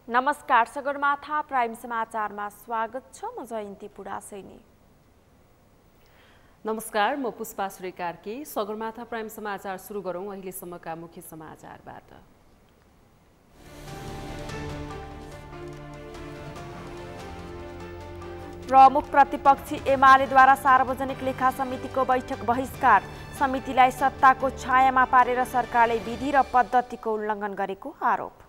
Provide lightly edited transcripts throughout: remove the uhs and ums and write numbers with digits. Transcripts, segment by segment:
नमस्कार, सगरमाथा प्राइम समाचारमा स्वागत छ। म जयन्ती पुडासैनी। नमस्कार, म पुष्पा श्री कार्की। सगरमाथा प्राइम समाचार सुरु गरौँ अहिलेसम्मका मुख्य समाचारबाट। प्रमुख प्रतिपक्षी एमालेद्वारा सार्वजनिक लेखा समितिको बैठक बहिष्कार। समितिलाई सत्ताको छायामा पारेर सरकारले विधि र पद्धतिको उल्लङ्घन गरेको आरोप।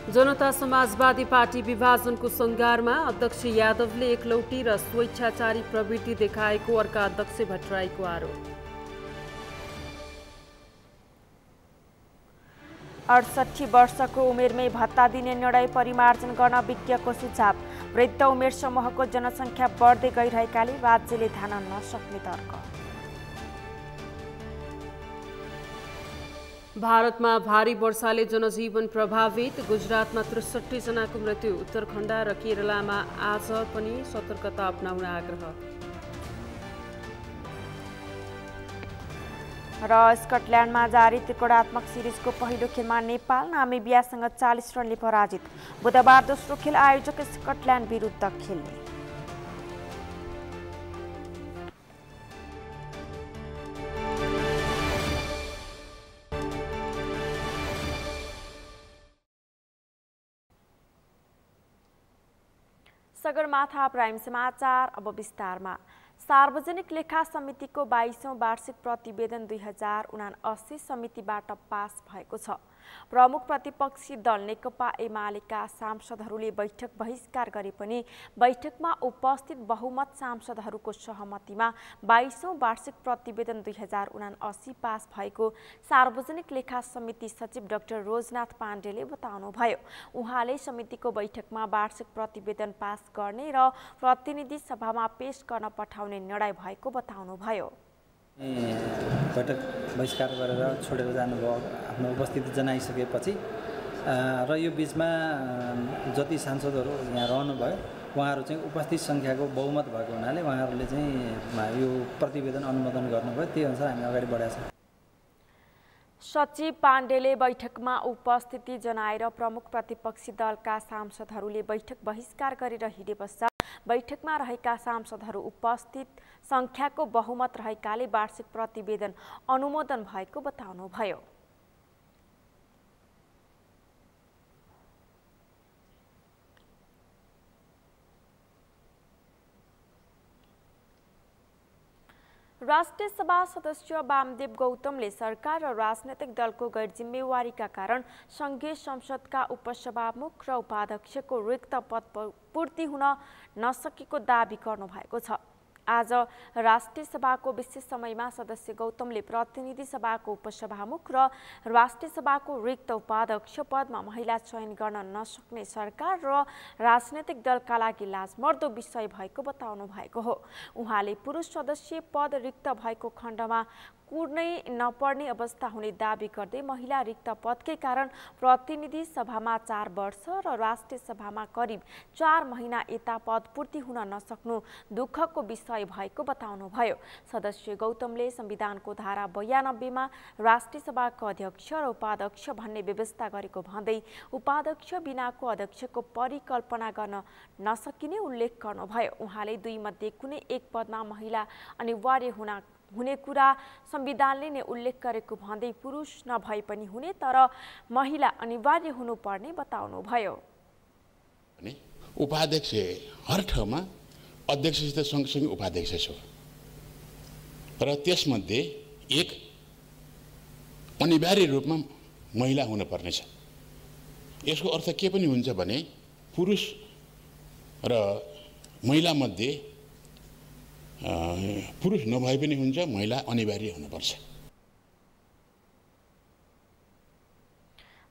जनता समाजवादी पार्टी विभाजनको सङ्घारमा अध्यक्ष यादवले एकलौटी र स्वेच्छाचारी प्रवृत्ति देखाएको अर्का अध्यक्ष भट्टराईको आरोप। 68 वर्षको उमेरमै भत्ता दिने निर्णय परिमार्जन गर्न विज्ञको सुझाव। वृद्ध उमेर समूहको जनसङ्ख्या बढ्दै गइरहेकाले राज्यले ध्यान नसक्ने तर्क। भारतमा भारी वर्षाले जनजीवन प्रभावित। गुजरातमा 63 जनाको मृत्यु। उत्तराखण्ड र केरलमा आज पनि सतर्कता अपनाउन आग्रह। र स्कटल्यान्डमा जारी त्रिकोणात्मक सिरिजको पहिलो खेलमा नेपाल नामिबियासँग 40 रनले पराजित। बुधबार दोस्रो खेल आयोजक स्कटल्यान्ड विरुद्ध खेल्ने। सगरमाथा प्राइम समाचार अब विस्तारमा। सार्वजनिक लेखा समितिको 22औं वार्षिक प्रतिवेदन 2079 समितिबाट पास भएको छ। प्रमुख प्रतिपक्षी दल नेकपा एमालेका सांसदहरूले बैठक बहिष्कार गरे पनि बैठकमा उपस्थित बहुमत सांसदहरूको सहमतिमा 22औं वार्षिक प्रतिवेदन 2079 पास भएको सार्वजनिक लेखा समिति सचिव डाक्टर रोजनाथ पाण्डेले बताउनुभयो। उहाँले समितिको बैठकमा वार्षिक प्रतिवेदन पास गर्ने र प्रतिनिधि सभामा पेश गर्न पठाउने निर्णय भएको बताउनुभयो। बैठक बहिष्कार गरेर छोडेर जानुभयो आफ्नो उपस्थिति जनाइसकेपछि र यो बिचमा जति सांसदहरू यहाँ रहनुभयो उहाँहरू चाहिँ उपस्थित सङ्ख्याको बहुमत भएको हुनाले उहाँहरूले चाहिँ यो प्रतिवेदन अनुमोदन गर्नुभयो। त्यही अनुसार हामी अगाडि बढेका छौँ। सचिव पाण्डेले बैठकमा उपस्थिति जनाएर प्रमुख प्रतिपक्षी दलका सांसदहरूले बैठक बहिष्कार गरेर हिँडे पश्चात बैठकमा रहेका सांसदहरू उपस्थित सङ्ख्याको बहुमत रहेकाले वार्षिक प्रतिवेदन अनुमोदन भएको बताउनुभयो। राष्ट्रिय सभा सदस्य वामदेव गौतमले सरकार र राजनैतिक दलको गैर जिम्मेवारीका कारण सङ्घीय संसदका उपसभामुख र उपाध्यक्षको रिक्त पद पूर्ति हुन नसकेको दाबी गर्नुभएको छ। आज राष्ट्रिय सभाको विशेष समयमा सदस्य गौतमले प्रतिनिधि सभाको उपसभामुख र राष्ट्रिय सभाको रिक्त उपाध्यक्ष पदमा महिला चयन गर्न नसक्ने सरकार र राजनैतिक दलका लागि लाजमर्दो विषय भएको बताउनु भएको हो। उहाँले पुरुष सदस्य पद रिक्त भएको खण्डमा कुर्नै नपर्ने अवस्था हुने दाबी गर्दै महिला रिक्त पदकै कारण प्रतिनिधि सभामा 4 वर्ष र राष्ट्रिय सभामा करिब 4 महिना यता पद पूर्ति हुन नसक्नु दुःखको विषय भएको बताउनुभयो। सदस्य गौतमले संविधानको धारा 92 मा राष्ट्रिय सभाको अध्यक्ष र उपाध्यक्ष भन्ने व्यवस्था गरेको भन्दै उपाध्यक्ष बिनाको अध्यक्षको परिकल्पना गर्न नसकिने उल्लेख गर्नुभयो। उहाँले दुई मध्ये कुनै एक पदमा महिला अनिवार्य हुने कुरा संविधानले नै उल्लेख गरेको भन्दै पुरुष नभए पनि हुने तर महिला अनिवार्य हुनुपर्ने बताउनुभयो। उपाध्यक्ष हर ठाउँमा अध्यक्षसित सँगसँगै उपाध्यक्ष छ र त्यसमध्ये एक अनिवार्य रूपमा महिला हुनुपर्ने छ। यसको अर्थ के पनि हुन्छ भने पुरुष र महिला मध्ये पुरुष नभए पनि हुन्छ, महिला अनिवार्य हुनुपर्छ।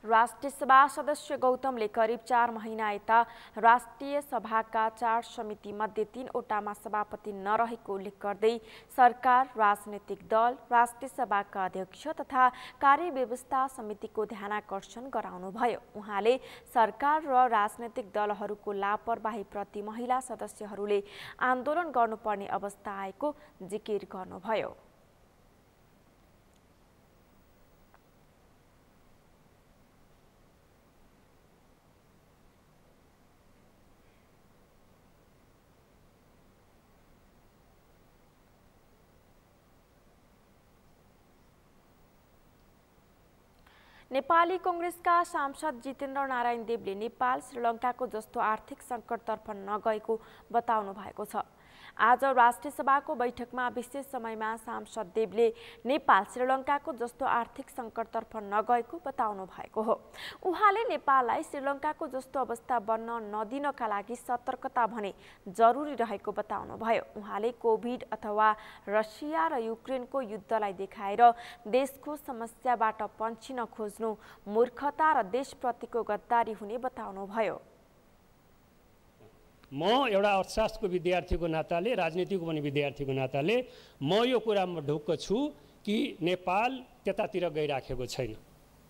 राष्ट्रिय सभा सदस्य गौतमले करिब 4 महिना यता राष्ट्रिय सभाका 4 समिति मध्ये 3 वटामा सभापति नरहेको उल्लेख गर्दै सरकार, राजनैतिक दल, राष्ट्रिय सभाका अध्यक्ष तथा कार्यव्यवस्था समितिको ध्यानाकर्षण गराउनुभयो। उहाँले सरकार र राजनैतिक दलहरूको लापरवाहीप्रति महिला सदस्यहरूले आन्दोलन गर्नुपर्ने अवस्था आएको जिकिर गर्नुभयो। नेपाली कांग्रेसका सांसद जितेन्द्र नारायण देवले नेपाल श्रीलङ्काको जस्तो आर्थिक सङ्कटतर्फ नगएको बताउनु भएको छ। आज राष्ट्रिय सभाको बैठकमा विशेष समयमा सांसद देवले नेपाल श्रीलङ्काको जस्तो आर्थिक सङ्कटतर्फ नगएको बताउनु भएको हो। उहाँले नेपाललाई श्रीलङ्काको जस्तो अवस्था बन्न नदिनका लागि सतर्कता भने जरुरी रहेको बताउनुभयो। उहाँले कोभिड अथवा रसिया र युक्रेनको युद्धलाई देखाएर देशको समस्याबाट पन्छिन खोज्नु मूर्खता र देशप्रतिको गद्दारी हुने बताउनुभयो। म एउटा अर्थशास्त्रको विद्यार्थीको नाताले, राजनीतिको पनि विद्यार्थीको नाताले म यो कुरामा ढुक्क छु कि नेपाल त्यतातिर गइराखेको छैन।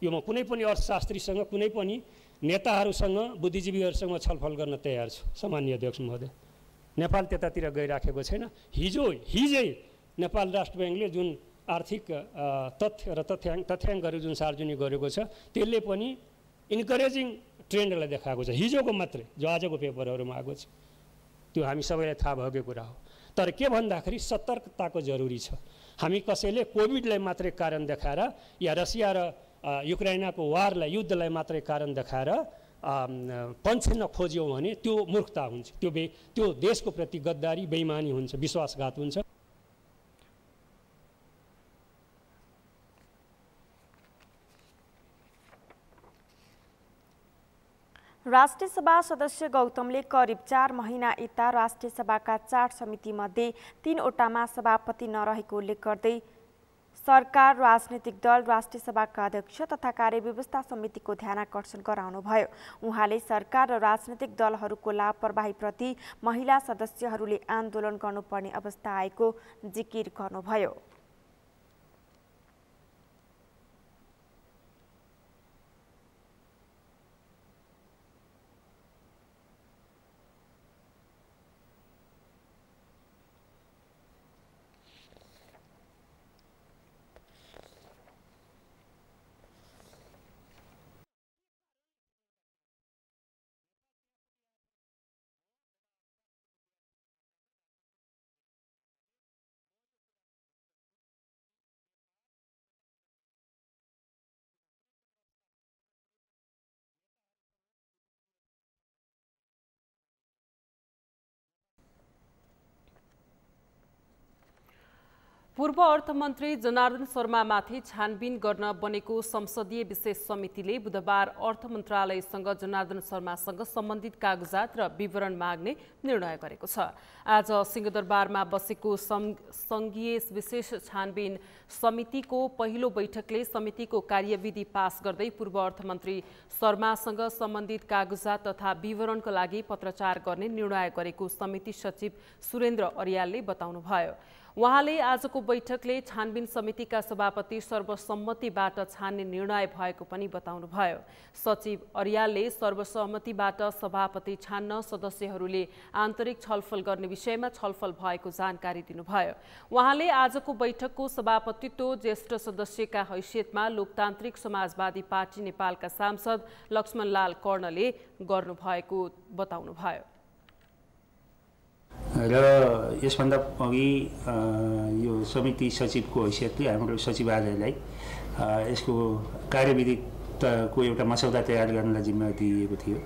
यो म कुनै पनि अर्थशास्त्रीसँग, कुनै पनि नेताहरूसँग, बुद्धिजीवीहरूसँग छलफल गर्न तयार छु। सामान्य अध्यक्ष महोदय, नेपाल त्यतातिर गइराखेको छैन। हिजै नेपाल राष्ट्र ब्याङ्कले जुन आर्थिक तथ्य र तथ्याङ्कहरू जुन सार्वजनिक गरेको छ त्यसले पनि इन्करेजिङ ट्रेन्डलाई देखाएको छ। हिजोको मात्रै, जो आजको पेपरहरूमा आएको छ, त्यो हामी सबैलाई थाहा भएको कुरा हो। तर के भन्दाखेरि सतर्कताको जरुरी छ। हामी कसैले कोभिडलाई मात्रै कारण देखाएर या रसिया र युक्रेनको वारलाई, युद्धलाई मात्रै कारण देखाएर पन्छिन खोज्यौँ भने त्यो मूर्खता हुन्छ, त्यो देशको प्रति गद्दारी, बेइमानी हुन्छ, विश्वासघात हुन्छ। राष्ट्रिय सभा सदस्य गौतमले करिब 4 महिना यता राष्ट्रिय सभाका 4 समितिमध्ये 3वटामा सभापति नरहेको उल्लेख गर्दै सरकार, राजनीतिक दल, राष्ट्रिय सभाका अध्यक्ष तथा कार्यव्यवस्था समितिको ध्यानाकर्षण गराउनुभयो। उहाँले सरकार र राजनीतिक दलहरूको लापरवाहीप्रति महिला सदस्यहरूले आन्दोलन गर्नुपर्ने अवस्था आएको जिकिर गर्नुभयो। पूर्व अर्थमन्त्री जनार्दन शर्मामाथि छानबिन गर्न बनेको संसदीय विशेष समितिले बुधबार अर्थ मन्त्रालयसँग जनार्दन शर्मासँग सम्बन्धित कागजात र विवरण माग्ने निर्णय गरेको छ। आज सिंहदरबारमा बसेको संघीय विशेष छानबिन समितिको पहिलो बैठकले समितिको कार्यविधि पास गर्दै पूर्व अर्थमन्त्री शर्मासँग सम्बन्धित कागजात तथा विवरणका लागि पत्रचार गर्ने निर्णय गरेको समिति सचिव सुरेन्द्र अर्यालले बताउनुभयो। उहाँले आजको बैठकले छानबिन समितिका सभापति सर्वसम्मतिबाट छान्ने निर्णय भएको पनि बताउनुभयो। सचिव अर्यालले सर्वसम्मतिबाट सभापति छान्न सदस्यहरूले आन्तरिक छलफल गर्ने विषयमा छलफल भएको जानकारी दिनुभयो। उहाँले आजको बैठकको सभापतित्व ज्येष्ठ सदस्यका हैसियतमा लोकतान्त्रिक समाजवादी पार्टी नेपालका सांसद लक्ष्मणलाल कर्णले गर्नुभएको बताउनुभयो। र यसभन्दा अघि यो समिति सचिवको हैसियतले हाम्रो सचिवालयलाई यसको कार्यविधिको एउटा मसौदा तयार गर्नलाई जिम्मा दिएको थियो।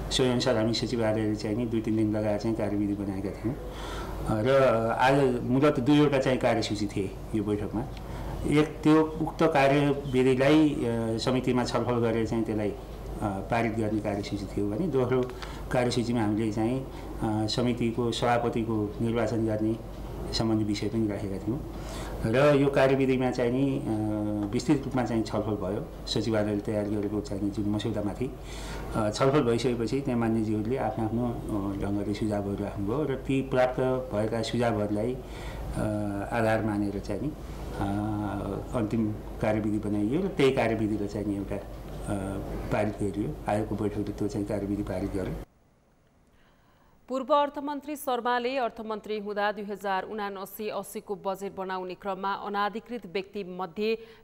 सोही अनुसार हामी सचिवालयले चाहिँ नि 2-3 दिन लगाएर चाहिँ कार्यविधि बनाएका थियौँ र आज मूलत 2वटा चाहिँ कार्यसूची थिए यो बैठकमा। एक त्यो उक्त कार्यविधिलाई समितिमा छलफल गरेर चाहिँ त्यसलाई पारित गर्ने कार्यसूची थियो भने दोस्रो कार्यसूचीमा हामीले चाहिँ समितिको सभापतिको निर्वाचन गर्ने सम्बन्धी विषय पनि राखेका थियौँ र यो कार्यविधिमा चाहिँ नि विस्तृत रूपमा चाहिँ छलफल भयो। सचिवालयले तयार गरेको चाहिँ जुन मसौदामाथि छलफल भइसकेपछि त्यहाँ मान्यज्यूहरूले आफ्नो ढङ्गले सुझावहरू राख्नुभयो र ती प्राप्त भएका सुझावहरूलाई आधार मानेर चाहिँ नि अन्तिम कार्यविधि बनाइयो र त्यही कार्यविधिलाई चाहिँ नि एउटा पारित गरियो। आयोगको बैठकले त्यो चाहिँ कार्यविधि पारित गर्यो। पूर्व अर्थमन्त्री शर्माले अर्थमन्त्री हुँदा 2079-80 को बजेट बनाउने क्रममा अनाधिकृत व्यक्ति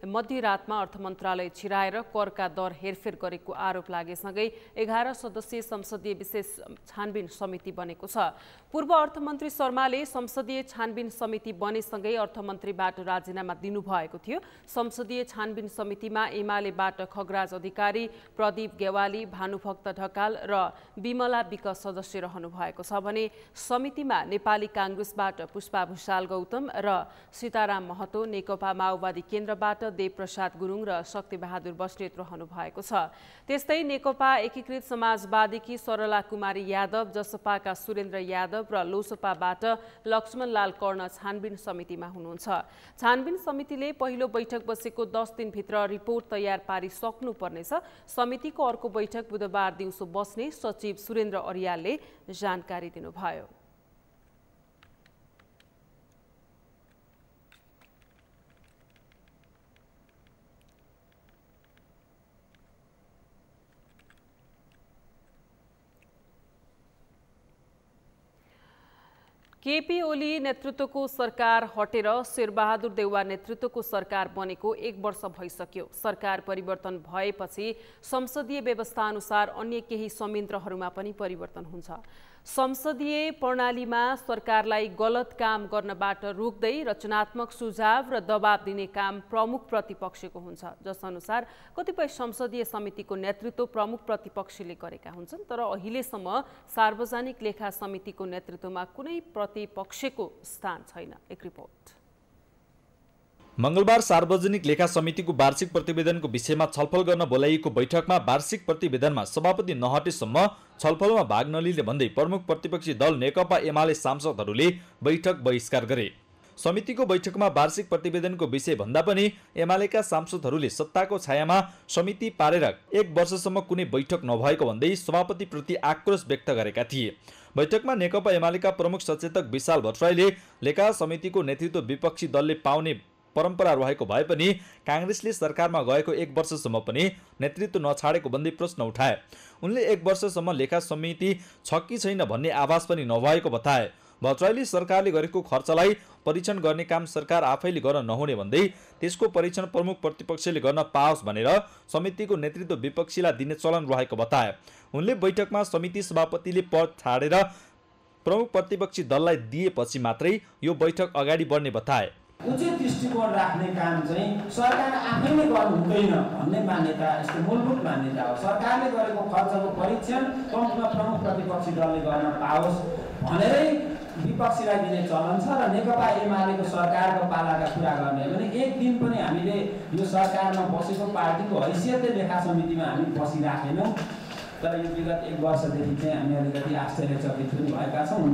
मध्यरातमा अर्थ मन्त्रालय छिराएर करका दर हेरफेर गरेको आरोप लागेसँगै 11 सदस्यीय संसदीय विशेष छानबिन समिति बनेको छ। पूर्व अर्थमन्त्री शर्माले संसदीय छानबिन समिति बनेसँगै अर्थमन्त्रीबाट राजीनामा दिनुभएको थियो। संसदीय छानबिन समितिमा एमालेबाट खगराज अधिकारी, प्रदीप गेवाली, भानुभक्त ढकाल र विमला विक सदस्य रहनुभएको छ भने समितिमा नेपाली कांग्रेसबाट पुष्पा भुषाल गौतम र सीताराम महतो, नेकपा माओवादी केन्द्रबाट देवप्रसाद गुरुङ र शक्तिबहादुर बस्नेत रहनु भएको छ। त्यस्तै नेकपा एकीकृत समाजवादीकी सरला कुमारी यादव, जसपाका सुरेन्द्र यादव र लोसपाबाट लक्ष्मणलाल कर्ण छानबिन समितिमा हुनुहुन्छ। छानबिन समितिले पहिलो बैठक बसेको 10 दिनभित्र रिपोर्ट तयार पारिसक्नुपर्नेछ। समितिको अर्को बैठक बुधबार दिउँसो बस्ने सचिव सुरेन्द्र अरियालले जानकारी दिनुभयो। केपी ओली नेतृत्वको सरकार हटेर शेरबहादुर देउवा नेतृत्वको सरकार बनेको 1 वर्ष भइसक्यो। सरकार परिवर्तन भएपछि संसदीय व्यवस्था अनुसार अन्य केही संयन्त्रहरूमा पनि परिवर्तन हुन्छ। संसदीय प्रणालीमा सरकारलाई गलत काम गर्नबाट रोक्दै रचनात्मक सुझाव र दबाब दिने काम प्रमुख प्रतिपक्षको हुन्छ, जसअनुसार कतिपय संसदीय समितिको नेतृत्व प्रमुख प्रतिपक्षले गरेका हुन्छन्। तर अहिलेसम्म सार्वजनिक लेखा समितिको नेतृत्वमा कुनै प्रतिपक्षको स्थान छैन। एक रिपोर्ट। मंगलबार सार्वजनिक लेखा समितिको वार्षिक प्रतिवेदनको विषयमा छलफल गर्न बोलाइएको बैठकमा वार्षिक प्रतिवेदनमा सभापति नहटेसम्म छलफलमा भाग नलिने भन्दै प्रमुख प्रतिपक्षी दल नेकपा एमाले सांसदहरूले बैठक बहिष्कार गरे। समितिको बैठकमा वार्षिक प्रतिवेदनको विषय भन्दा पनि एमालेका सांसदहरूले सत्ताको छायामा समिति पारेर 1 वर्षसम्म कुनै बैठक नभएको भन्दै सभापतिप्रति आक्रोश व्यक्त गरेका थिए। बैठकमा नेकपा एमालेका प्रमुख सचेतक विशाल भट्टराईले लेखा समितिको नेतृत्व विपक्षी दलले पाउने परम्परा रहेको भए पनि कांग्रेसले सरकारमा गएको 1 वर्षसम्म पनि नेतृत्व नछाडेको भन्दै प्रश्न उठाए। उनले 1 वर्षसम्म लेखा समिति छ कि छैन भन्ने आभास पनि नभएको बताए। भट्टराईले सरकारले गरेको खर्चलाई परीक्षण गर्ने काम सरकार आफैले गर्न नहुने भन्दै त्यसको परीक्षण प्रमुख प्रतिपक्षले गर्न पाओस् भनेर समितिको नेतृत्व विपक्षीलाई दिने चलन रहेको बताए। उनले बैठकमा समिति सभापतिले पद छाडेर प्रमुख प्रतिपक्षी दललाई दिएपछि मात्रै यो बैठक अगाडि बढ्ने बताए। उचित दृष्टिकोण राख्ने काम चाहिँ सरकार आफैले गर्नु हुँदैन भन्ने मान्यता यसको मूलभूत मान्यता हो। सरकारले गरेको खर्चको परीक्षण कम्तीमा प्रमुख प्रतिपक्षी दलले गर्न पाओस् भनेरै विपक्षीलाई दिने चलन छ र नेकपा एमालेको सरकारको पालाका कुरा गर्ने हो भने एक दिन पनि हामीले यो सरकारमा बसेको पार्टीको हैसियतले लेखा समितिमा हामी बसिराखेनौँ। तर यो विगत 1 वर्षदेखि चाहिँ हामी अलिकति आश्चर्यचकित पनि भएका छौँ।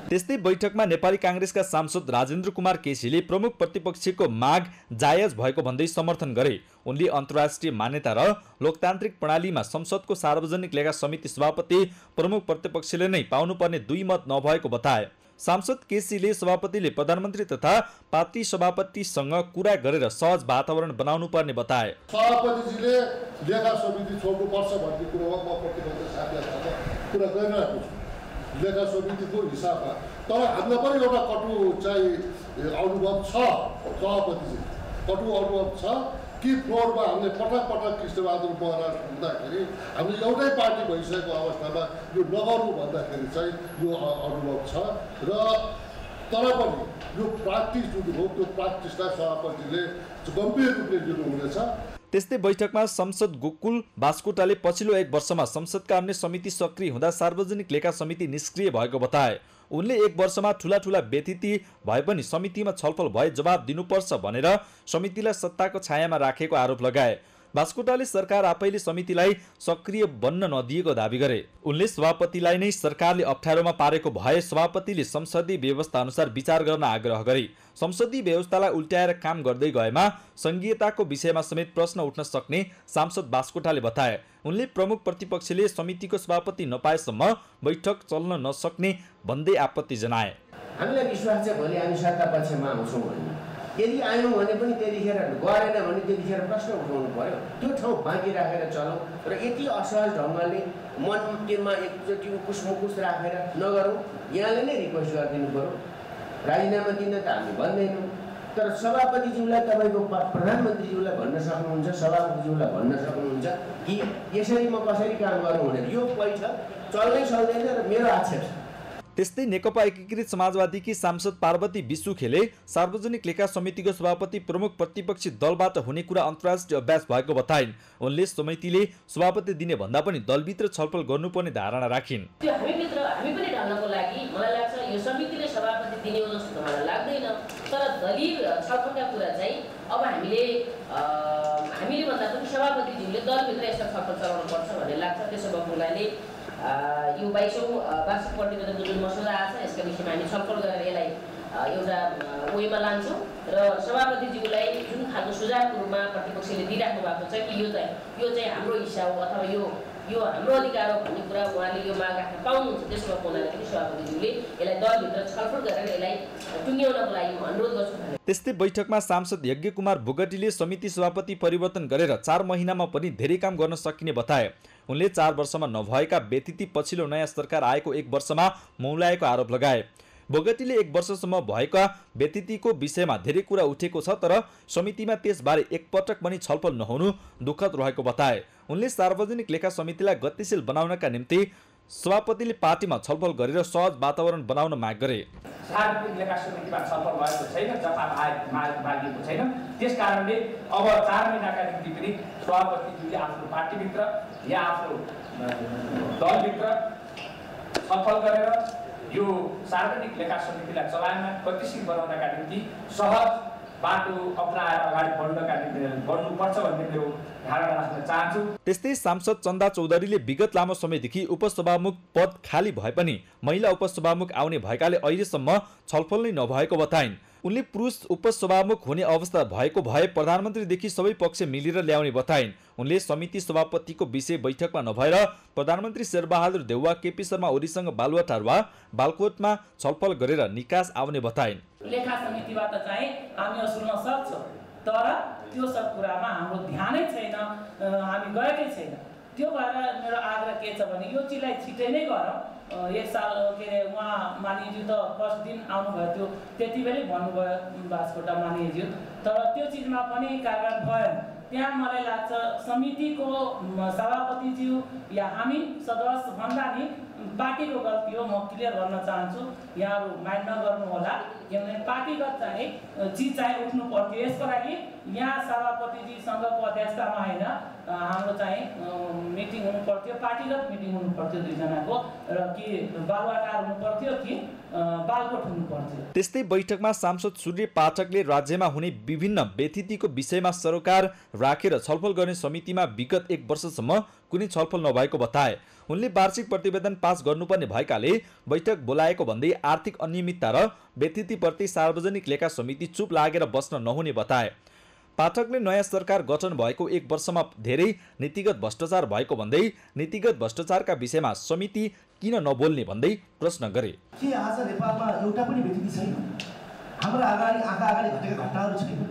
त्यस्तै बैठकमा नेपाली कांग्रेसका सांसद राजेन्द्र कुमार केसीले प्रमुख प्रतिपक्षीको माग जायज भएको भन्दै समर्थन गरे। उनले अन्तर्राष्ट्रिय मान्यता र लोकतान्त्रिक प्रणालीमा संसदको सार्वजनिक लेखा समिति सभापति प्रमुख प्रतिपक्षले नै पाउनुपर्ने 2 मत नभएको बताए। सांसद केसीले सभापतिले प्रधानमन्त्री तथा पार्टी सभापतिसँग कुरा गरेर सहज वातावरण बनाउनु पर्ने बताए। सभापतिजीले लेखा समिति छोड्नुपर्छ भन्ने कुरोमा म प्रतिपक्ष साथीहरूसँग कुरा गरिरहेको छु लेखा समितिको हिसाबमा। तर हामीलाई पनि एउटा कटु चाहिँ अनुभव छ, सभापतिजी कटु अनुभव छ कि फ्लोरमा हामीले पटक पटक कृष्णबहादुर महाराज हुँदाखेरि हामीले एउटै पार्टी भइसकेको अवस्थामा यो नगर्नु भन्दाखेरि चाहिँ यो अनुभव छ र तर पनि यो प्र्याक्टिस जुन हो त्यो प्र्याक्टिसलाई सभापतिले गम्भीर रूपले लिनुहुनेछ। त्यस्तै बैठकमा संसद गोकुल बास्कोटाले पछिल्लो 1 वर्षमा संसदका अन्य समिति सक्रिय हुँदा सार्वजनिक लेखा समिति निष्क्रिय भएको बताए। उनले 1 वर्षमा ठूला व्यतिथि भए पनि समितिमा छलफल भए जवाब दिनुपर्छ भनेर समितिलाई सत्ताको छायामा राखेको आरोप लगाए। बास्कोटाले सरकार आफैले समितिलाई सक्रिय बन्न नदिएको दाबी गरे। उनले सभापतिलाई नै सरकारले अप्ठ्यारोमा पारेको भए सभापतिले संसदीय व्यवस्था अनुसार विचार गर्न आग्रह गरे। संसदीय व्यवस्थालाई उल्ट्याएर काम गर्दै गएमा संघीयताको विषयमा समेत प्रश्न उठ्न सक्ने सांसद बास्कोटाले बताए। उनले प्रमुख प्रतिपक्षले समितिको सभापति नपाएसम्म बैठक चल्न नसक्ने भन्दै आपत्ति जनाए। हामीलाई विश्वास छ भोलि हामी सत्ता पक्षमा आउँछौँ भने यदि आयौँ भने पनि त्यतिखेर गरेन भने त्यतिखेर प्रश्न उठाउनु पर्यो। त्यो ठाउँ बाँकी राखेर चलौँ र यति असहज ढङ्गले मनमा एकचोटि उकुस राखेर नगरौँ। यहाँले नै रिक्वेस्ट गरिदिनु पर्यो। राजीनामा दिन त हामी भन्दैनौँ, तर सभापतिज्यूलाई तपाईँको प्रधानमन्त्रीज्यूलाई भन्न सक्नुहुन्छ, सभापतिज्यूलाई भन्न सक्नुहुन्छ कि यसरी म कसरी काम गर्नु भनेर। यो बैठक चल्दै चल्दैन र मेरो आक्षेप छ। त्यस्तै नेकपा एकीकृत समाजवादीकी सांसद पार्वती विसुखेले सार्वजनिक लेखा समितिको सभापति प्रमुख प्रतिपक्षी दलबाट हुने कुरा अन्तर्राष्ट्रिय अभ्यास भएको बताइन्। उनले समितिले सभापति दिने भन्दा पनि दलभित्र छलफल गर्नुपर्ने धारणा राखिन्। त्यो हामी पनि ढल्नको लागि मलाई लाग्छ यो समितिले सभापति दिने हो जस्तो त मलाई लाग्दैन, तर दलीय छलफलका कुरा चाहिँ अब हामीले भन्दा पनि सभापतिज्यूले दलभित्र यसो छलफल चलाउनु पर्छ भन्ने लाग्छ। त्यसो भएको हुनाले यो 22औं वार्षिक प्रतिवेदनको जुन मसौदा आएको छ यसका विषयमा हामी छलफल गरेर यसलाई एउटा वेमा लान्छौँ र सभापतिज्यूलाई जुन खालको सुझावको रूपमा प्रतिपक्षले दिइराख्नु भएको छ कि यो चाहिँ हाम्रो हिस्सा हो अथवा यो हाम्रो अधिकार हो भन्ने कुरा उहाँले यो माग राख्न पाउनुहुन्छ। त्यसो भएको हुनाले पनि सभापतिज्यूले यसलाई दलभित्र छलफल गरेर यसलाई टुङ्ग्याउनको लागि म अनुरोध गर्छु। त्यस्तै बैठकमा सांसद यज्ञकुमार बोगटीले समिति सभापति परिवर्तन गरेर 4 महिनामा पनि धेरै काम गर्न सकिने बताए। उनले 4 वर्षमा नभएका व्यतिथि पछिल्लो नयाँ सरकार आएको 1 वर्षमा मौलाएको आरोप लगाए। बोगटीले 1 वर्षसम्म भएका व्यतिथिको विषयमा धेरै कुरा उठेको छ, तर समितिमा त्यसबारे एकपटक पनि छलफल नहुनु दुःखद रहेको बताए। उनले सार्वजनिक लेखा समितिलाई गतिशील बनाउनका निम्ति सभापतिले पार्टीमा छलफल गरेर सहज वातावरण बनाउन माग गरे। सार्वजनिक लेखा समितिमा छलफल भएको छैन, जवाफ मागेको छैन। त्यसकारणले अब 4 महिनाका निम्ति पनि सभापतिज्यूले आफ्नो पार्टीभित्र या आफ्नो दलभित्र छलफल गरेर यो सार्वजनिक लेखा समितिलाई चलायमान गतिशील बनाउनका निम्ति सहज बाटो अपनाएर अगाडि बढ्नुपर्छ भन्ने मेरो धारणा राख्न चाहन्छु। त्यस्तै सांसद चन्दा चौधरीले विगत लामो समयदेखि उपसभामुख पद खाली भए पनि महिला उपसभामुख आउने भएकाले अहिलेसम्म छलफल नै नभएको बताइन्। उनले पुरुष उपसभामुख हुने अवस्था भएको भए प्रधानमन्त्रीदेखि सबै पक्ष मिलेर ल्याउने बताइन्। उनले समिति सभापतिको विषय बैठकमा नभएर प्रधानमन्त्री शेरबहादुर देउवा, केपी शर्मा ओलीसँग बालुवाटार वा बालकोटमा छलफल गरेर निकास आउने बताइन्। लेखा समितिबाट चाहिँ हामी असुल्न सक्छौँ, तर त्यो सब कुरामा हाम्रो ध्यानै छैन, हामी गएकै छैन। त्यो भएर मेरो आग्रह के छ भने यो चिजलाई छिटै नै गरौँ। 1 साल के अरे उहाँ मानिज्यू त फर्स्ट दिन आउनुभयो, त्यो त्यति बेलै भन्नुभयो बासकोटा मानिज्यू, तर त्यो चिजमा पनि कार्यान्वयन भएन। त्यहाँ मलाई लाग्छ समितिको सभापतिज्यू या हामी सदस्य भन्दा नि पार्टीको गल्ती हो। म क्लियर गर्न चाहन्छु, यहाँहरू माइन्ड नगर्नु होला, किनभने पार्टीगत चाहिँ चिज चाहिँ उठ्नु पर्थ्यो। यसको लागि यहाँ सभापतिजीसँगको अध्यक्षतामा होइन, हाम्रो चाहिँ मिटिङ हुनु पर्थ्यो, पार्टीगत मिटिङ हुनु पर्थ्यो 2 जनाको, र कि बालुवाटार हुनु पर्थ्यो कि बालकोट हुनु पर्थ्यो। त्यस्तै बैठकमा सांसद सूर्य पाठकले राज्यमा हुने विभिन्न व्यतिथिको विषयमा सरोकार राखेर छलफल गर्ने समितिमा विगत 1 वर्षसम्म कुनै छलफल नभएको बताए। उनले वार्षिक प्रतिवेदन पास गर्नुपर्ने भएकाले बैठक बोलाएको भन्दै आर्थिक अनियमितता र व्यतिथिप्रति सार्वजनिक लेखा समिति चुप लागेर बस्न नहुने बताए। पाठकले नयाँ सरकार गठन भएको 1 वर्षमा धेरै नीतिगत भ्रष्टाचार भएको भन्दै नीतिगत भ्रष्टाचारका विषयमा समिति किन नबोल्ने भन्दै प्रश्न गरे। के आज नेपालमा एउटा पनि व्यतिथि छैन? हाम्रो आँखा अगाडि घटेका घटनाहरू छैन?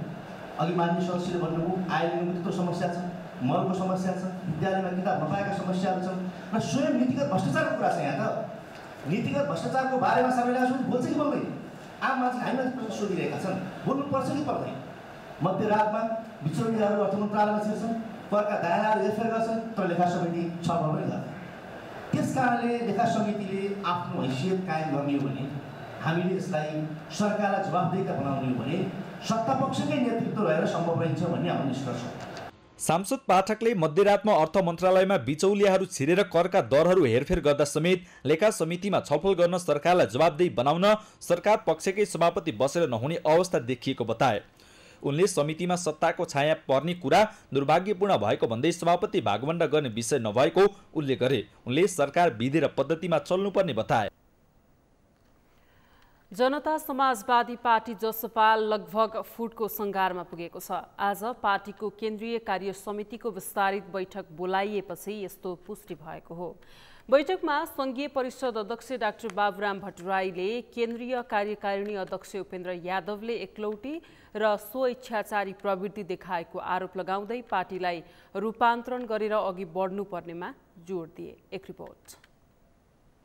अघि मान्य सदस्यले भन्नुभयो आयोगको त्यत्रो समस्या छ, मलको समस्या छ, विद्यालयमा किताब नपाएका समस्याहरू छन् र स्वयं नीतिगत भ्रष्टाचारको कुरा छ। यहाँ त नीतिगत भ्रष्टाचारको बारेमा सबैलाई बोल्छ कि बोल्दैन? आम मान्छे हामीलाई प्रश्न सोधिरहेका छन्, बोल्नुपर्छ कि पर्दैन? मध्यरातमा बिचौलियाहरू अर्थ मन्त्रालयमा छिर्छन्, करका दायराहरू हेरफेर गर्छन्, तर लेखा समिति छलफल पनि गर्दैन। त्यस कारणले लेखा समितिले आफ्नो हैसियत कायम गर्ने हो भने, हामीले यसलाई सरकारलाई जवाफदेही बनाउने हो भने सत्तापक्षकै नेतृत्व रहेर सम्भव रहन्छ भन्ने हाम्रो निष्कर्ष हो। सांसद पाठकले मध्यरातमा अर्थ मन्त्रालयमा बिचौलियाहरू छिरेर करका दरहरू हेरफेर गर्दा समेत लेखा समितिमा छलफल गर्न सरकारलाई जवाफदेही बनाउन सरकार पक्षकै सभापति बसेर नहुने अवस्था देखिएको बताए। उनले समितिमा सत्ताको छाया पर्ने कुरा दुर्भाग्यपूर्ण भएको भन्दै सभापति भागवण्डा गर्ने विषय नभएको उल्लेख गरे। उनले सरकार विधि र पद्धतिमा चल्नुपर्ने बताए। जनता समाजवादी पार्टी जसपा लगभग फुटको सङ्घारमा पुगेको छ। आज पार्टीको केन्द्रीय कार्य समितिको विस्तारित बैठक बोलाइएपछि यस्तो पुष्टि भएको हो। बैठकमा संघीय परिषद अध्यक्ष डाक्टर बाबुराम भट्टराईले केन्द्रीय कार्यकारिणी अध्यक्ष उपेन्द्र यादवले एकलौटी र स्वइच्छाचारी प्रवृत्ति देखाएको आरोप लगाउँदै पार्टीलाई रूपान्तरण गरेर अघि बढ्नुपर्नेमा जोड दिए। एक रिपोर्ट।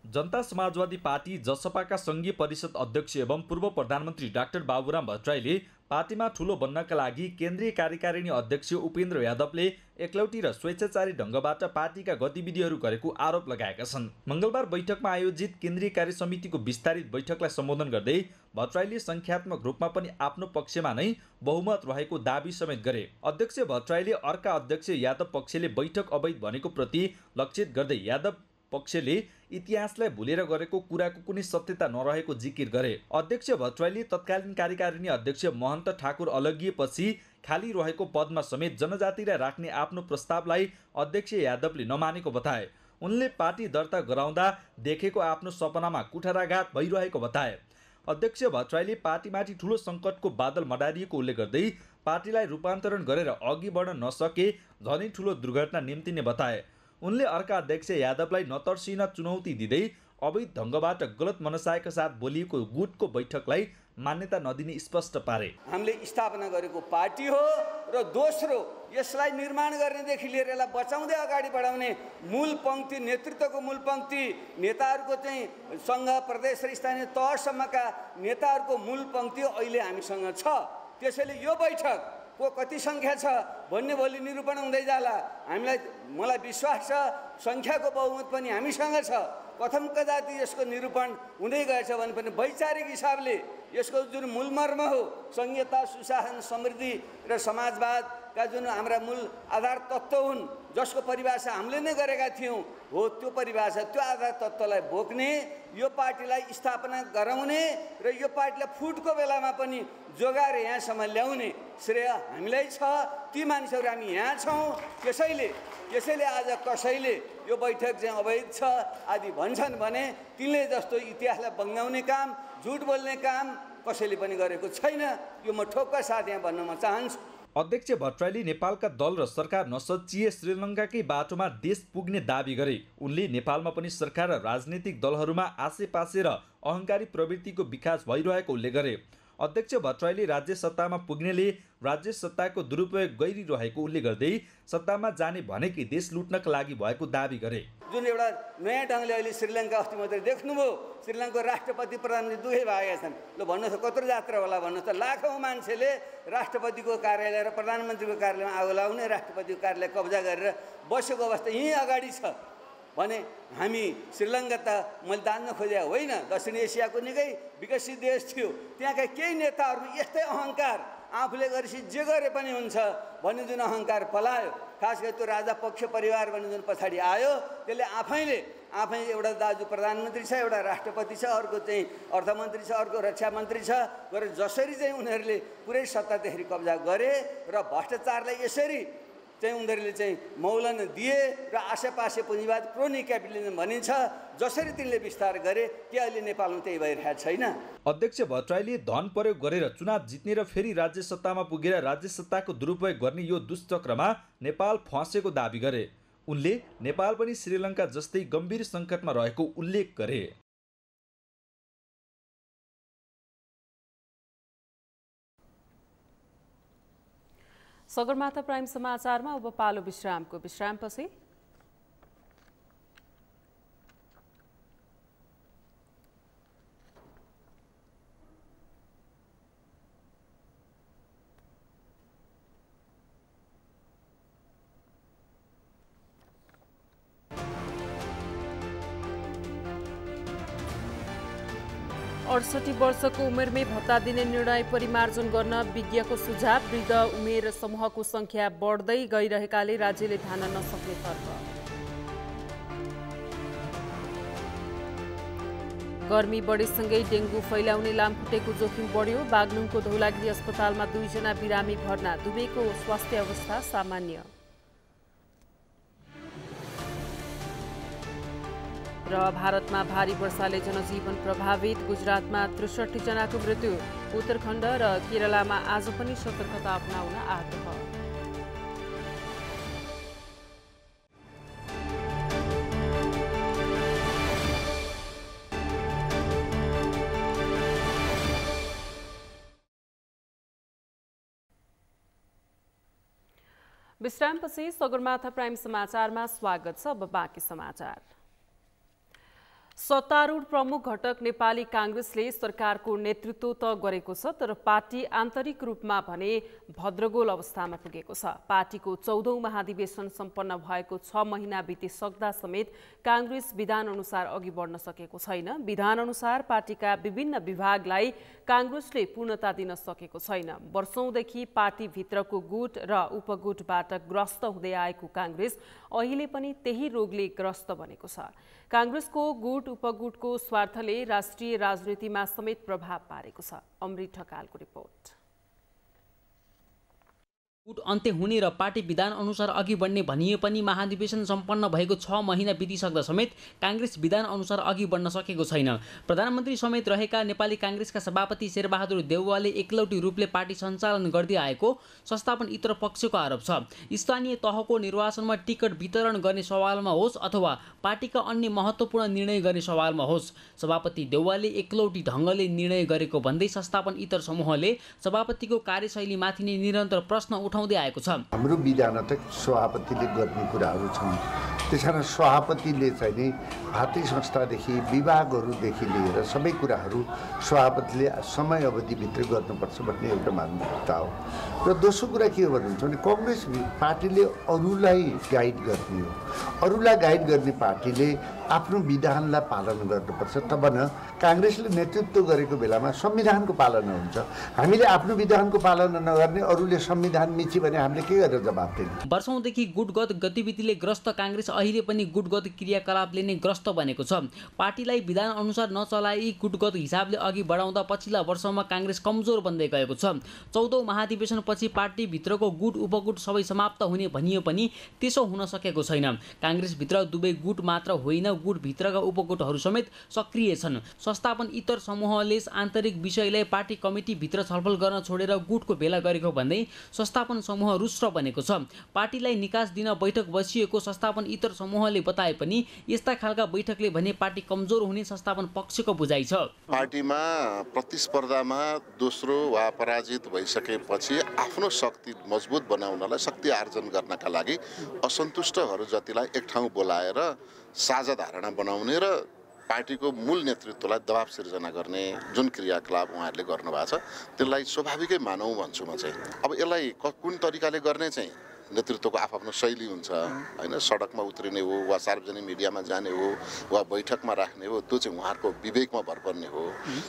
जनता समाजवादी पार्टी जसपाका संघीय परिषद अध्यक्ष एवं पूर्व प्रधानमन्त्री डाक्टर बाबुराम भट्टराईले पार्टीमा ठूलो बन्नका लागि केन्द्रीय कार्यकारिणी अध्यक्ष उपेन्द्र यादवले एकलौटी र स्वेच्छाचारी ढंगबाट पार्टीका गतिविधिहरू गरेको आरोप लगाएका छन्। मंगलबार बैठकमा आयोजित केन्द्रीय कार्य समितिको विस्तारित बैठकलाई सम्बोधन गर्दै भट्टराईले संख्यात्मक रूपमा पनि आफ्नो पक्षमा नै बहुमत रहेको दाबी समेत गरे। अध्यक्ष भट्टराईले अर्का अध्यक्ष यादव पक्षले बैठक अवैध भनेको प्रति लक्षित गर्दै यादव पक्षले इतिहासलाई भुलेर गरेको कुराको कुनै सत्यता नरहेको जिकिर गरे। अध्यक्ष भट्टराईले तत्कालीन कार्यकारिणी अध्यक्ष महन्त ठाकुर अलगिएपछि खाली रहेको पदमा समेत जनजातिलाई राख्ने आफ्नो प्रस्तावलाई अध्यक्ष यादवले नमानेको बताए। उनले पार्टी दर्ता गराउँदा देखेको आफ्नो सपनामा कुठाराघात भइरहेको बताए। अध्यक्ष भट्टराईले पार्टीमाथि ठूलो सङ्कटको बादल मडारिएको उल्लेख गर्दै पार्टीलाई रूपान्तरण गरेर अघि बढ्न नसके झनै ठूलो दुर्घटना निम्तिने बताए। उनले अर्का अध्यक्ष यादवलाई नतर्सिन चुनौती दिँदै अवैध ढंगबाट गलत मनसायका साथ बोलिएको गुटको बैठकलाई मान्यता नदिने स्पष्ट पारे। हामीले स्थापना गरेको पार्टी हो र दोस्रो यसलाई निर्माण गर्नेदेखि लिएर यसलाई बचाउँदै अगाडि बढाउने मूल पंक्ति नेतृत्वको मूल पंक्ति नेताहरूको चाहिँ संघ प्रदेश र स्थानीय तहसम्मका नेताहरूको मूल पंक्ति अहिले हामीसँग छ। त्यसैले यो बैठक को कति संख्या छ भन्ने भोलि निरूपण हुँदै जाला। मलाई विश्वास छ संख्याको बहुमत पनि हामीसँग छ। कथम कदाति यसको निरूपण हुँदै गएछ भने पनि वैचारिक हिसाबले यसको जुन मूल मर्म हो संघीयता सुशासन समृद्धि र समाजवादका जुन हाम्रा मूल आधार तत्त्व हुन् जसको परिभाषा हामीले नै गरेका थियौँ हो त्यो परिभाषा त्यो आधार तत्त्वलाई बोक्ने यो पार्टीलाई स्थापना गराउने र यो पार्टीलाई फुटको बेलामा पनि जोगाएर यहाँसम्म ल्याउने श्रेय हामीलाई छ। ती मानिसहरू हामी यहाँ छौँ। त्यसैले आज कसैले यो बैठक चाहिँ अवैध छ आदि भन्छन् भने तिनले जस्तो इतिहासलाई बङ्गाउने काम झुट बोल्ने काम कसैले पनि गरेको छैन। यो म ठोक्क साथ यहाँ भन्न म चाहन्छु। अध्यक्ष भट्टराईले नेपालका दल र सरकार नसचिए श्रीलङ्काकै बाटोमा देश पुग्ने दाबी गरे। उनले नेपालमा पनि सरकार र राजनीतिक दलहरूमा आसेपासे र अहङ्कारी प्रवृत्तिको विकास भइरहेको उल्लेख गरे। अध्यक्ष भट्टराईले राज्य सत्तामा पुग्नेले राज्य सत्ताको दुरुपयोग गरिरहेको उल्लेख गर्दै सत्तामा जाने भनेकै देश लुट्नका लागि भएको दाबी गरे। जुन एउटा नयाँ ढङ्गले अहिले श्रीलङ्का अस्ति मात्रै देख्नुभयो श्रीलङ्काको राष्ट्रपति प्रधानमन्त्री दुवै भएका छन्। ल भन्नुहोस् कत्रो जात्रा होला भन्नुहोस् त। लाखौँ मान्छेले राष्ट्रपतिको कार्यालय र प्रधानमन्त्रीको कार्यालयमा आगो लगाउने राष्ट्रपतिको कार्यालय कब्जा गरेर बसेको अवस्था यहीँ अगाडि छ भने हामी श्रीलङ्का त मैले दान्न खोजे होइन। दक्षिण एसियाको निकै विकसित देश थियो। त्यहाँका केही नेताहरू यस्तै अहङ्कार आफूले गरेपछि जे गरे पनि हुन्छ भन्ने जुन अहङ्कार पलायो खास गरी त्यो राजा पक्ष परिवार भन्ने जुन पछाडि आयो त्यसले आफै एउटा दाजु प्रधानमन्त्री छ एउटा राष्ट्रपति छ अर्को चाहिँ अर्थमन्त्री छ अर्को रक्षा मन्त्री छ गरेर जसरी चाहिँ उनीहरूले पुरै सत्ता त्यसरी कब्जा गरे र भ्रष्टाचारलाई यसरी चाहिँ उनीहरूले चाहिँ मौलन दिए र आसेपासे पुँजीवाद क्रोनी क्यापिटलिजम भनिन्छ जसरी तिनले विस्तार गरे के अहिले नेपालमा त्यही भइरहेको छैन। अध्यक्ष भट्टराईले धन प्रयोग गरेर चुनाव जित्ने र फेरि राज्य सत्तामा पुगेर राज्य सत्ताको दुरुपयोग गर्ने यो दुष्चक्रमा नेपाल फँसेको दाबी गरे। उनले नेपाल पनि श्रीलङ्का जस्तै गम्भीर सङ्कटमा रहेको उल्लेख गरे। सगरमाथा प्राइम समाचारमा अब पालो विश्रामको। विश्रामपछि अडसठी वर्षको उमेरमै भत्ता दिने निर्णय परिमार्जन गर्न विज्ञको सुझाव। वृद्ध उमेर समूहको संख्या बढ्दै गइरहेकाले राज्यले धान्न नसक्ने तर्क। गर्मी बढेसँगै डेङ्गु फैलाउने लामखुट्टेको जोखिम बढ्यो। बागलुङको धौलागिरी अस्पतालमा 2 जना बिरामी भर्ना, दुवैको स्वास्थ्य अवस्था सामान्य। र भारतमा भारी वर्षाले जनजीवन प्रभावित, गुजरातमा 63 जनाको मृत्यु। उत्तराखण्ड र केरलामा आज पनि सतर्कता अपनाउन आग्रह। विश्रामपछि सगरमाथा प्राइम समाचारमा स्वागत छ। अब बाँकी समाचार। सत्तारूढ प्रमुख घटक नेपाली कांग्रेसले सरकारको नेतृत्व त गरेको छ, तर पार्टी आन्तरिक रूपमा भने भद्रगोल अवस्थामा पुगेको छ। पार्टीको 14औं महाधिवेशन सम्पन्न भएको 6 महिना बितिसक्दा समेत कांग्रेस विधान अनुसार अघि बढ्न सकेको छैन। विधान अनुसार पार्टीका विभिन्न विभागलाई कांग्रेसले पूर्णता दिन सकेको छैन। वर्षौंदेखि पार्टी भित्रको गुट र उपगुटबाट ग्रस्त हुँदै आएको कांग्रेस अहिले पनि त्यही रोगले ग्रस्त बनेको छ। कांग्रेसको गुट उपगुटको स्वार्थले राष्ट्रिय राजनीतिमा समेत प्रभाव पारेको छ। अमृत ढकालको रिपोर्ट। गुट अन्त्य हुने र पार्टी विधान अनुसार अघि बढ्ने भनिए पनि महाधिवेशन सम्पन्न भएको 6 महिना बितिसक्दा समेत कांग्रेस विधान अनुसार अघि बढ्न सकेको छैन। प्रधानमन्त्री समेत रहेका नेपाली कांग्रेसका सभापति शेरबहादुर देउवाले एकलौटी रूपले पार्टी सञ्चालन गर्दै आएको संस्थापन इतर पक्षको आरोप छ। स्थानीय तहको निर्वाचनमा टिकट वितरण गर्ने सवालमा होस् अथवा पार्टीका अन्य महत्त्वपूर्ण निर्णय गर्ने सवालमा होस्, सभापति देउवाले एकलौटी ढङ्गले निर्णय गरेको भन्दै संस्थापन इतर समूहले सभापतिको कार्यशैलीमाथि नै निरन्तर प्रश्न उठाउँदै आएको छ। हाम्रो विधानात्मक सभापतिले गर्ने कुराहरू छन्। त्यसकारण सभापतिले चाहिँ नि भातृ संस्थादेखि विभागहरूदेखि लिएर सबै कुराहरू सभापतिले समय अवधिभित्र गर्नुपर्छ भन्ने एउटा मान्यता हो। र दोस्रो कुरा के हो भन्नुहुन्छ भने कांग्रेस पार्टीले अरूलाई गाइड गर्ने हो। अरूलाई गाइड गर्ने पार्टीले आफ्नो विधानलाई पालन गर्नुपर्छ। तब न कांग्रेसले नेतृत्व गरेको बेलामा संविधानको पालना हुन्छ। हामीले आफ्नो विधानको पालना नगर्ने, अरूले संविधान मिची भने हामीले के गरेर जवाब दिने? वर्षौंदेखि गुटगत गतिविधिले ग्रस्त कांग्रेस अहिले पनि गुटगत क्रियाकलापले नै ग्रस्त बनेको छ। पार्टीलाई विधान अनुसार नचलाई गुटगत हिसाबले अघि बढाउँदा पछिल्ला वर्षमा कांग्रेस कमजोर बन्दै गएको छ। 14औं महाधिवेशनपछि पार्टीभित्रको गुट उपगुट सबै समाप्त हुने भनिए पनि त्यसो हुन सकेको छैन। कांग्रेसभित्र दुवै गुट मात्र होइन, गुटभित्रका उपगुटहरू समेत सक्रिय छन्। संस्थापन इतर समूहले आन्तरिक विषयलाई पार्टी कमिटीभित्र छलफल गर्न छोडेर गुटको भेला गरेको भन्दै संस्थापन समूह रुष्ट बनेको छ। पार्टीलाई निकास दिन बैठक बसिएको संस्थापन इतर समूहले बताए पनि यस्ता खालका बैठकले भने पार्टी कमजोर हुने संस्थापन पक्षको बुझाइ छ। पार्टीमा प्रतिस्पर्धामा दोस्रो वा पराजित भइसकेपछि आफ्नो शक्ति मजबुत बनाउनलाई, शक्ति आर्जन गर्नका लागि असन्तुष्टहरू जतिलाई एक ठाउँ बोलाएर साझा धारणा बनाउने र पार्टीको मूल नेतृत्वलाई दबाब सिर्जना गर्ने जुन क्रियाकलाप उहाँहरूले गर्नुभएको छ त्यसलाई स्वाभाविकै मानौँ भन्छु म चाहिँ। अब यसलाई कुन तरिकाले गर्ने चाहिँ नेतृत्वको आफ्नो शैली हुन्छ हैन। सडकमा उत्रिने हो वा सार्वजनिक मिडियामा जाने हो वा बैठकमा राख्ने हो, त्यो चाहिँ उहाँहरूको विवेकमा भर पर्ने हो।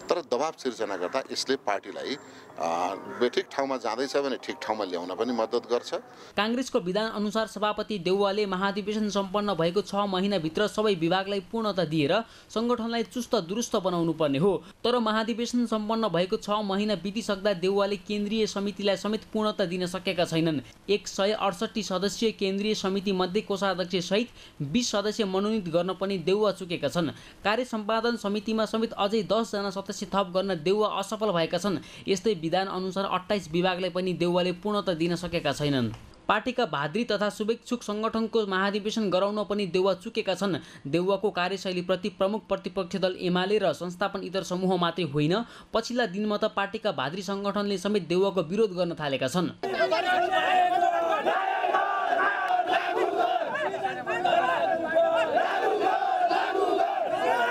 तर दबाब सिर्जना गर्दा यसले पार्टीलाई ठिक ठाउँमा जाँदैछ भने ठिक ठाउँमा ल्याउन पनि मद्दत गर्छ। कांग्रेसको विधान अनुसार सभापति देउवाले महाधिवेशन सम्पन्न भएको 6 महिनाभित्र सबै विभागलाई पूर्णता दिएर संगठनलाई चुस्त दुरुस्त बनाउनु पर्ने हो। तर महाधिवेशन सम्पन्न भएको 6 महिना बितिसक्दा देउवाले केन्द्रीय समितिलाई समेत पूर्णता दिन सकेका छैनन्। 168 सदस्यीय केन्द्रीय समिति मध्ये कोषाध्यक्ष सहित 20 सदस्य मनोनित गर्न पनि देउवा चुकेका छन्। कार्य सम्पादन समितिमा समेत अझै 10 जना सदस्य थप गर्न देउवा असफल भएका छन्। यस्तै विधान अनुसार 28 विभागलाई पनि देउवाले पूर्णता दिन सकेका छैनन्। पार्टीका भाद्री तथा शुभेच्छुक संगठनको महाधिवेशन गराउन पनि देउवा चुकेका छन्। देउवाको कार्यशैलीप्रति प्रमुख प्रतिपक्षी दल एमाले र संस्थापन इतर समूह मात्रै होइन, पछिल्ला दिनमा त पार्टीका भाद्री संगठनले समेत देउवाको विरोध गर्न थालेका छन्।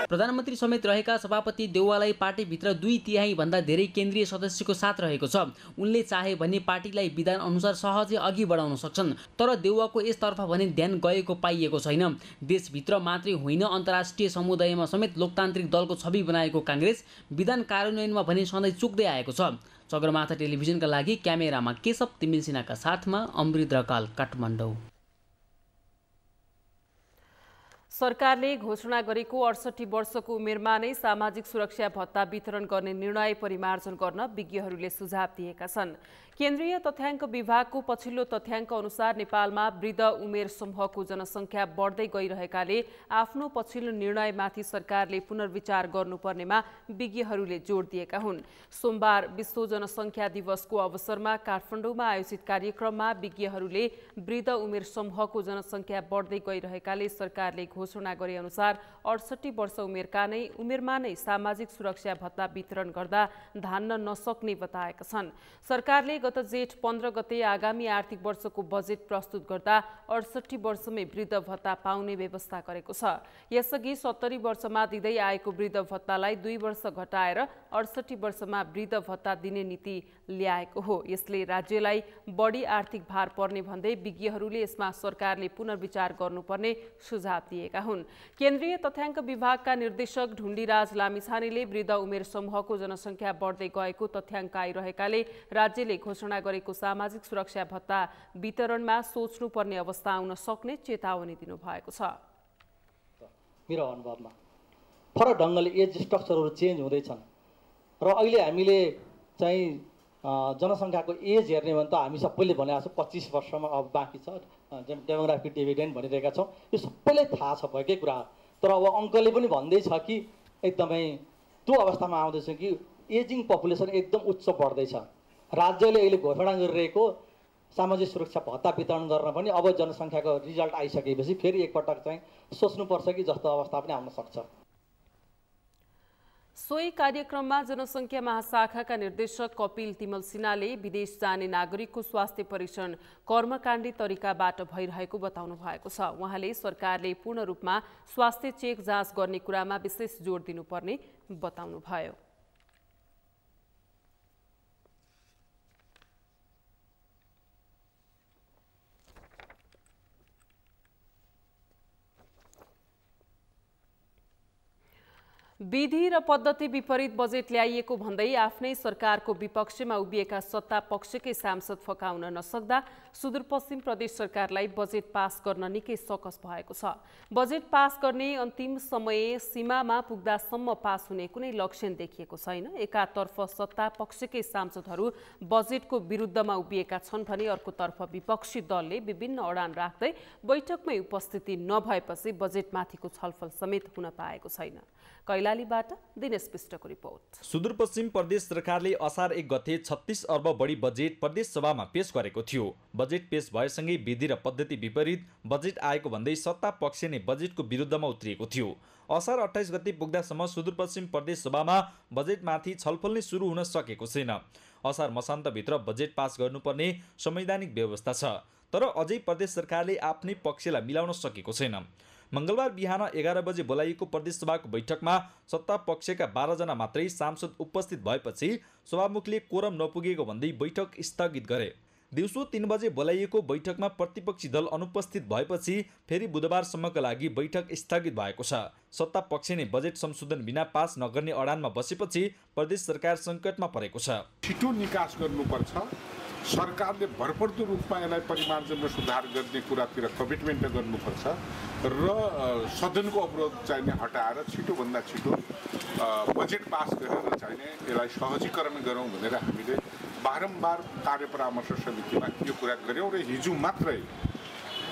प्रधानमन्त्री समेत रहेका सभापति देउवालाई पार्टीभित्र 2/3 भन्दा धेरै केन्द्रीय सदस्यको साथ रहेको छ। उनले चाहे भने पार्टीलाई विधान अनुसार सहजै अघि बढाउन सक्छन्। तर देउवाको यसतर्फ भने ध्यान गएको पाइएको छैन। देशभित्र मात्रै होइन, अन्तर्राष्ट्रिय समुदायमा समेत लोकतान्त्रिक दलको छवि बनाएको कांग्रेस विधान कार्यान्वयनमा भने सधैँ चुक्दै आएको छ। सगरमाथा टेलिभिजनका लागि क्यामेरामा केशव तिमिल सिन्हाका साथमा अमृत ढकाल, काठमाडौँ। सरकारले घोषणा गरेको 68 वर्षको उमेरमा नै सामाजिक सुरक्षा भत्ता वितरण गर्ने निर्णय परिमार्जन गर्न विज्ञहरूले सुझाव दिएका छन्। केन्द्रीय तथ्याङ्क विभागको पछिल्लो तथ्याङ्क अनुसार नेपालमा वृद्ध उमेर समूहको जनसङ्ख्या बढ्दै गइरहेकाले आफ्नो पछिल्लो निर्णयमाथि सरकारले पुनर्विचार गर्नुपर्नेमा विज्ञहरूले जोड दिएका हुन्। सोमबार विश्व जनसङ्ख्या दिवसको अवसरमा काठमाडौँमा आयोजित कार्यक्रममा विज्ञहरूले वृद्ध उमेर समूहको जनसङ्ख्या बढ्दै गइरहेकाले सरकारले घोषणा गरे अनुसार 68 वर्ष उमेरमा नै सामाजिक सुरक्षा भत्ता वितरण गर्दा धान्न नसक्ने बताएका छन्। सरकारले गत जेठ 15 गते आगामी आर्थिक वर्षको बजेट प्रस्तुत गर्दा 68 वर्षमै वृद्ध भत्ता पाउने व्यवस्था गरेको छ। यसअघि 70 वर्षमा दिँदै आएको वृद्ध भत्तालाई 2 वर्ष घटाएर 68 वर्षमा वृद्ध भत्ता दिने नीति ल्याएको हो। यसले राज्यलाई बढी आर्थिक भार पर्ने भन्दै विज्ञहरूले यसमा सरकारले पुनर्विचार गर्नुपर्ने सुझाव दिएका हुन्। केन्द्रीय तथ्याङ्क विभागका निर्देशक ढुण्डीराज लामिछानेले वृद्ध उमेर समूहको जनसङ्ख्या बढ्दै गएको तथ्याङ्क आइरहेकाले राज्यले घोषणा गरेको सामाजिक सुरक्षा भत्ता वितरणमा सोच्नुपर्ने अवस्था आउन सक्ने चेतावनी दिनुभएको छ। मेरो अनुभवमा फरक ढङ्गले एज स्ट्रक्चरहरू चेन्ज हुँदैछन् र अहिले हामीले चाहिँ जनसङ्ख्याको एज हेर्ने भने त हामी सबैले भनेको छ 25 वर्षमा अब बाँकी छ, डेमोग्राफिक डिभिडेन्ड भनिरहेका छौँ। यो सबैलाई थाहा छ भएकै कुरा, तर अब अङ्कले पनि भन्दैछ कि एकदमै त्यो अवस्थामा आउँदैछ कि एजिङ पपुलेसन एकदम उच्च बढ्दैछ। राज्यले अहिले घोषणा गरिरहेको सामाजिक सुरक्षा भत्ता वितरण गर्न पनि अब जनसङ्ख्याको रिजल्ट आइसकेपछि फेरि एकपटक चाहिँ सोच्नुपर्छ कि जस्तो अवस्था पनि आउन सक्छ। सोही कार्यक्रममा जनसङ्ख्या महाशाखाका निर्देशक कपिल तिमल सिन्हाले विदेश जाने नागरिकको स्वास्थ्य परीक्षण कर्मकाण्डी तरिकाबाट भइरहेको बताउनु भएको छ। उहाँले सरकारले पूर्ण रूपमा स्वास्थ्य चेक जाँच गर्ने कुरामा विशेष जोड दिनुपर्ने बताउनुभयो। विधि र पद्धति विपरीत बजेट ल्याइएको भन्दै आफ्नै सरकारको विपक्षमा उभिएका सत्ता पक्षकै सांसद फकाउन नसक्दा सुदूरपश्चिम प्रदेश सरकारलाई बजेट पास गर्न निकै सकस भएको छ। बजेट पास गर्ने अन्तिम समय सीमामा पुग्दासम्म पास हुने कुनै लक्षण देखिएको छैन। एकातर्फ सत्ता पक्षकै सांसदहरू बजेटको विरुद्धमा उभिएका छन् भने अर्कोतर्फ विपक्षी दलले विभिन्न अडान राख्दै बैठकमै उपस्थिति नभएपछि बजेटमाथिको छलफल समेत हुन पाएको छैन। कैलालीबाट दिनेश विष्टको रिपोर्ट। सुदूरपश्चिम प्रदेश सरकारले असार 1 गते 36 अर्ब बढी बजेट प्रदेश सभामा पेश गरेको थियो। बजेट पेश भएसँगै विधि र पद्धति विपरीत बजेट आएको भन्दै सत्ता पक्ष नै बजेटको विरुद्धमा उत्रिएको थियो। असार 28 गते पुग्दासम्म सुदूरपश्चिम प्रदेश सभामा बजेटमाथि छलफल नै सुरु हुन सकेको छैन। असार मसान्तभित्र बजेट पास गर्नुपर्ने संवैधानिक व्यवस्था छ, तर अझै प्रदेश सरकारले आफ्नै पक्षलाई मिलाउन सकेको छैन। मंगलबार बिहान 11 बजे बोलाइएको प्रदेश सभाको बैठकमा सत्ता पक्षका 12 जना मात्रै सांसद उपस्थित भएपछि सभामुखले कोरम नपुगेको भन्दै बैठक स्थगित गरे। दिउँसो 3 बजे बोलाइएको बैठकमा प्रतिपक्षी दल अनुपस्थित भएपछि फेरि बुधबारसम्मका लागि बैठक स्थगित भएको छ। सत्ता पक्ष नै बजेट संशोधन बिना पास नगर्ने अडानमा बसेपछि प्रदेश सरकार सङ्कटमा परेको छ। छिटो निकास गर्नुपर्छ, सरकारले भरपर्दो रूपमा यसलाई परिमार्जन र सुधार गर्ने कुरातिर कमिटमेन्ट गर्नुपर्छ र सदनको अवरोध चाहिने हटाएर छिटोभन्दा छिटो बजेट पास गरेर चाहिने यसलाई सहजीकरण गरौँ भनेर हामीले बारम्बार कार्य परामर्श समितिमा यो कुरा गऱ्यौँ र हिजो मात्रै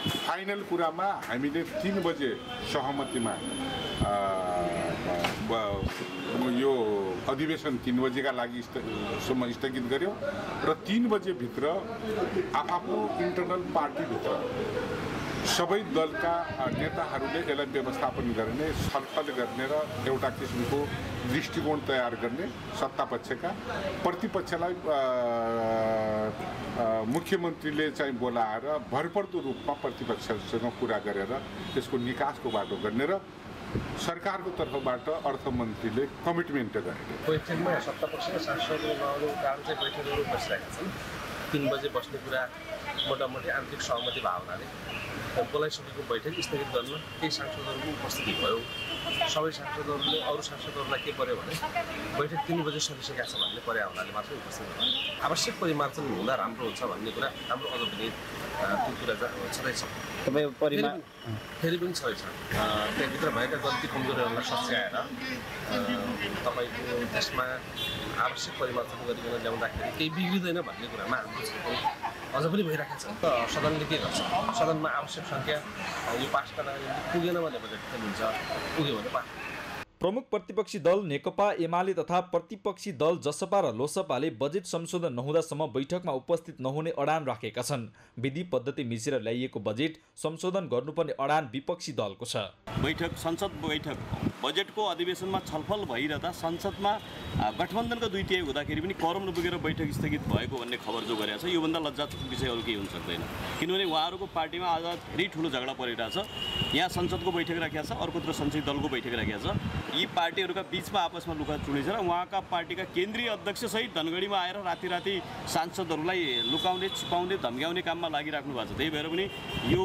फाइनल कुरामा हामीले 3 बजे सहमतिमा यो अधिवेशन 3 बजेका लागि सम्म स्थगित गऱ्यौँ र 3 बजेभित्र आफ्नो इन्टरनल पार्टीभित्र सबै दलका नेताहरूले यसलाई व्यवस्थापन गर्ने, छलफल गर्ने र एउटा किसिमको दृष्टिकोण तयार गर्ने, सत्ता पक्षका प्रतिपक्षलाई मुख्यमन्त्रीले चाहिँ बोलाएर भरपर्दो रूपमा प्रतिपक्षसँग कुरा गरेर त्यसको निकासको बाटो गर्ने र सरकारको तर्फबाट अर्थमन्त्रीले कमिटमेन्ट गरे। बैठकमा सत्ता पक्षका सांसदहरू नआउनुको कारण चाहिँ बैठकहरू बसिरहेका छन्। 3 बजे बस्ने कुरा मोटामोटी आन्तरिक सहमति भावनाले बोलाइसकेको बैठक स्थगित गर्न केही सांसदहरूको उपस्थिति भयो। सबै सांसदहरूले अरू सांसदहरूलाई के पर्यो भने बैठक 3 बजे सकिसकेका छ भन्ने पर्या हुनाले मात्रै उपस्थित भयो। आवश्यक परिमार्जन हुँदा राम्रो हुन्छ भन्ने कुरा हाम्रो अझ पनि त्यो कुरा छँदैछ। फेरि पनि छँदैछ। त्यहाँभित्र भएका गल्ती कमजोरीहरूलाई सच्याएर तपाईँको त्यसमा आवश्यक परिमार्जन गरिकन ल्याउँदाखेरि केही बिग्रिँदैन भन्ने कुरामा हाम्रो छलफल अझ पनि भइरहेको छ। सदनले के गर्छ, सदनमा आवश्यक सङ्ख्या यो पास गर्न पुगेन भने बजेट फेल हुन्छ, पुग्यो भने पास। प्रमुख प्रतिपक्षी दल नेकपा एमाले तथा प्रतिपक्षी दल जसपा र लोसपाले बजेट संशोधन नहुँदासम्म बैठकमा उपस्थित नहुने अडान राखेका छन्। विधि पद्धति मिचेर ल्याइएको बजेट संशोधन गर्नुपर्ने अडान विपक्षी दलको छ। बैठक संसद बैठक बजेटको अधिवेशनमा छलफल भइरहँदा संसदमा गठबन्धनको 2/3 हुँदाखेरि पनि कोरम नपुगेर बैठक स्थगित भएको भन्ने खबर जो गरेको छ, योभन्दा लज्जास्पद विषय अरू केही हुन सक्दैन। किनभने उहाँहरूको पार्टीमा आज धेरै ठुलो झगडा परिरहेछ। यहाँ संसदको बैठक राखेको छ, अर्कोतिर संसदीय दलको बैठक राखेको छ। यी पार्टीहरूका बीचमा आपसमा लुका चुडी छ र उहाँका पार्टीका केन्द्रीय अध्यक्षसहित धनगढीमा आएर राति सांसदहरूलाई लुकाउने, छिपाउने, धम्क्याउने काममा लागिराख्नु भएको छ। त्यही भएर पनि यो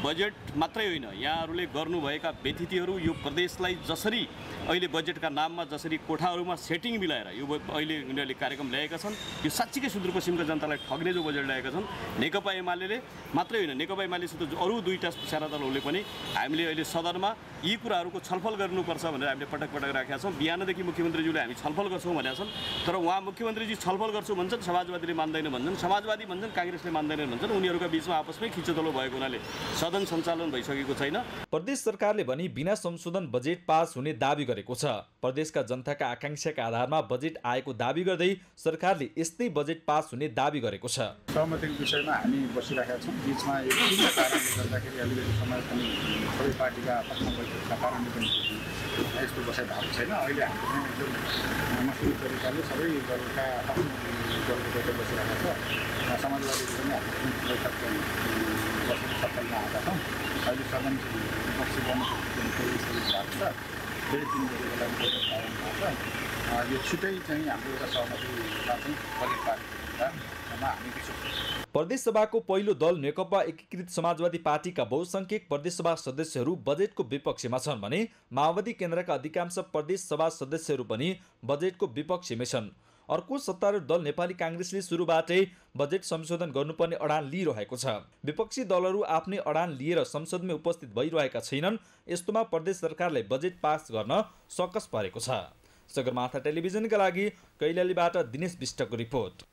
बजेट मात्रै होइन, यहाँहरूले गर्नुभएका व्यतिथिहरू यो प्रदेशलाई जसरी अहिले बजेटका नाममा जसरी कोठाहरूमा सेटिङ मिलाएर यो अहिले उनीहरूले कार्यक्रम ल्याएका छन्, यो साँच्चीकै सुदूरपश्चिमका जनतालाई ठग्ने जो बजेट ल्याएका छन्। नेकपा एमाले मात्रै होइन, नेकपा एमालेसित अरू 2टा साना दलहरूले पनि हामीले अहिले सदनमा यी कुराहरूको छलफल गर्नुपर्छ भनेर हामीले पटक पटक राखेका छौँ। बिहानदेखि मुख्यमन्त्रीज्यूले हामी छलफल गर्छौँ भनेका छन्, तर उहाँ मुख्यमन्त्रीजी छलफल गर्छु भन्छन्, समाजवादीले मान्दैन भन्छन्, समाजवादी भन्छन्, काङ्ग्रेसले मान्दैनन् भन्छन्। उनीहरूका बीचमा आपसमै खिचोतलो भएको हुनाले सदन सञ्चालन भइसकेको छैन। प्रदेश सरकारले भने बिना संशोधन बजेट पास हुने दाबी गरेको छ। प्रदेशका जनताका आकांक्षाका आधारमा बजेट आएको दाबी गर्दै सरकारले यस्तै बजेट पास हुने दाबी गरेको छ। सहमतिको विषयमा हामी बसिरहेका छौँ। बीचमा यो विभिन्न कारणले गर्दाखेरि अलिकति समय पनि सबै पार्टीका आपसमा बैठकका कारणले पनि यस्तो बसाइ भएको छैन। अहिले हामीले एकदम मसुरी तरिकाले सबै दलका आफ्नो दलको बैठक बसिरहेका छ। समाजवादी पनि आफ्नो बैठक बसेर सत्तामा आएका छौँ। अहिले सदन विपक्षी भएको छ। फेरि 3 बजेको लागि बैठक आउनु भएको छ। यो छिटै चाहिँ हाम्रो एउटा सहमतिमा चाहिँ बजेट पारित हुँदामा हामी प्रदेश सभाको पहिलो दल नेकपा एकीकृत समाजवादी पार्टीका बहुसंख्यक प्रदेश सभा सदस्यहरू बजेटको विपक्षमा छन् भने माओवादी केन्द्रका अधिकांश प्रदेश सभा सदस्यहरू पनि बजेटको विपक्षमै छन्। अर्को सत्तारूढ दल नेपाली काङ्ग्रेसले सुरुबाटै बजेट संशोधन गर्नुपर्ने अडान लिइरहेको छ। विपक्षी दलहरू आफ्नै अडान लिएर संसदमै उपस्थित भइरहेका छैनन्। यस्तोमा प्रदेश सरकारलाई बजेट पास गर्न सकस परेको छ। सगरमाथा टेलिभिजनका लागि कैलालीबाट दिनेश विष्टको रिपोर्ट।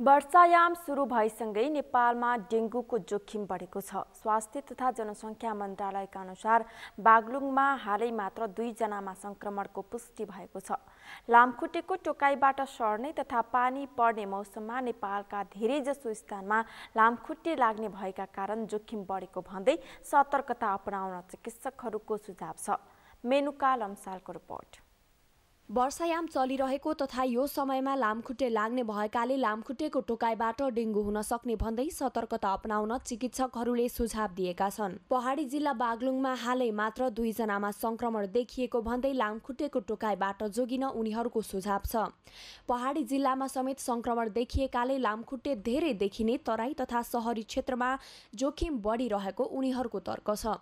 वर्षायाम सुरु भएसँगै नेपालमा डेङ्गुको जोखिम बढेको छ। स्वास्थ्य तथा जनसङ्ख्या मन्त्रालयका अनुसार बागलुङमा हालै मात्र 2 जनामा संक्रमणको पुष्टि भएको छ। लामखुट्टेको टोकाइबाट सर्ने तथा पानी पर्ने मौसममा नेपालका धेरैजसो स्थानमा लामखुट्टे लाग्ने भएका कारण जोखिम बढेको भन्दै सतर्कता अपनाउन चिकित्सकहरूको सुझाव छ। मेनुका लम्सालको रिपोर्ट। वर्षायाम चलिरहेको तथा यो समयमा लामखुट्टे लाग्ने भएकाले लामखुट्टेको टोकाइबाट डेङ्गु हुन सक्ने भन्दै सतर्कता अपनाउन चिकित्सकहरूले सुझाव दिएका छन्। पहाडी जिल्ला बागलुङमा हालै मात्र 2 जनामा संक्रमण देखिएको भन्दै लामखुट्टेको टोकाइबाट जोगिन उनीहरूको सुझाव छ। पहाडी जिल्लामा समेत संक्रमण देखिएकाले लामखुट्टे धेरै देखिने तराई तथा शहरी क्षेत्रमा जोखिम बढिरहेको उनीहरूको तर्क छ।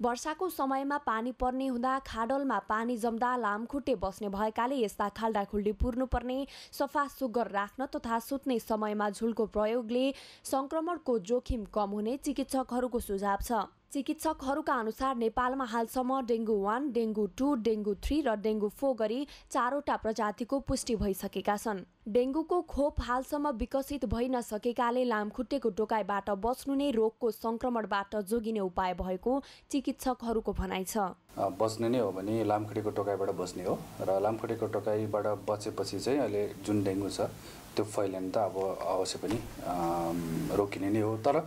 वर्षाको समयमा पानी पर्ने हुँदा खाडलमा पानी जम्दा लामखुट्टे बस्ने भएकाले यस्ता खाल्डाखुल्डी पुर्नुपर्ने, सफा सुग्घर राख्न तथा सुत्ने समयमा झुलको प्रयोगले संक्रमणको जोखिम कम हुने चिकित्सकहरूको सुझाव छ। चिकित्सकहरूका अनुसार नेपालमा हालसम्म डेङ्गु 1, डेङ्गु 2, डेङ्गु 3 र डेङ्गु 4 गरी 4वटा प्रजातिको पुष्टि भइसकेका छन्। डेङ्गुको खोप हालसम्म विकसित भइ नसकेकाले लामखुट्टेको टोकाइबाट बच्नु नै रोगको संक्रमणबाट जोगिने उपाय भएको चिकित्सकहरूको भनाइ छ। बच्ने नै हो भने लामखुट्टेको टोकाइबाट बच्ने हो र लामखुट्टेको टोकाइबाट बचेपछि चाहिँ अहिले जुन डेङ्गु छ त्यो फैलिन त अब अवश्य पनि रोकिने नै हो। तर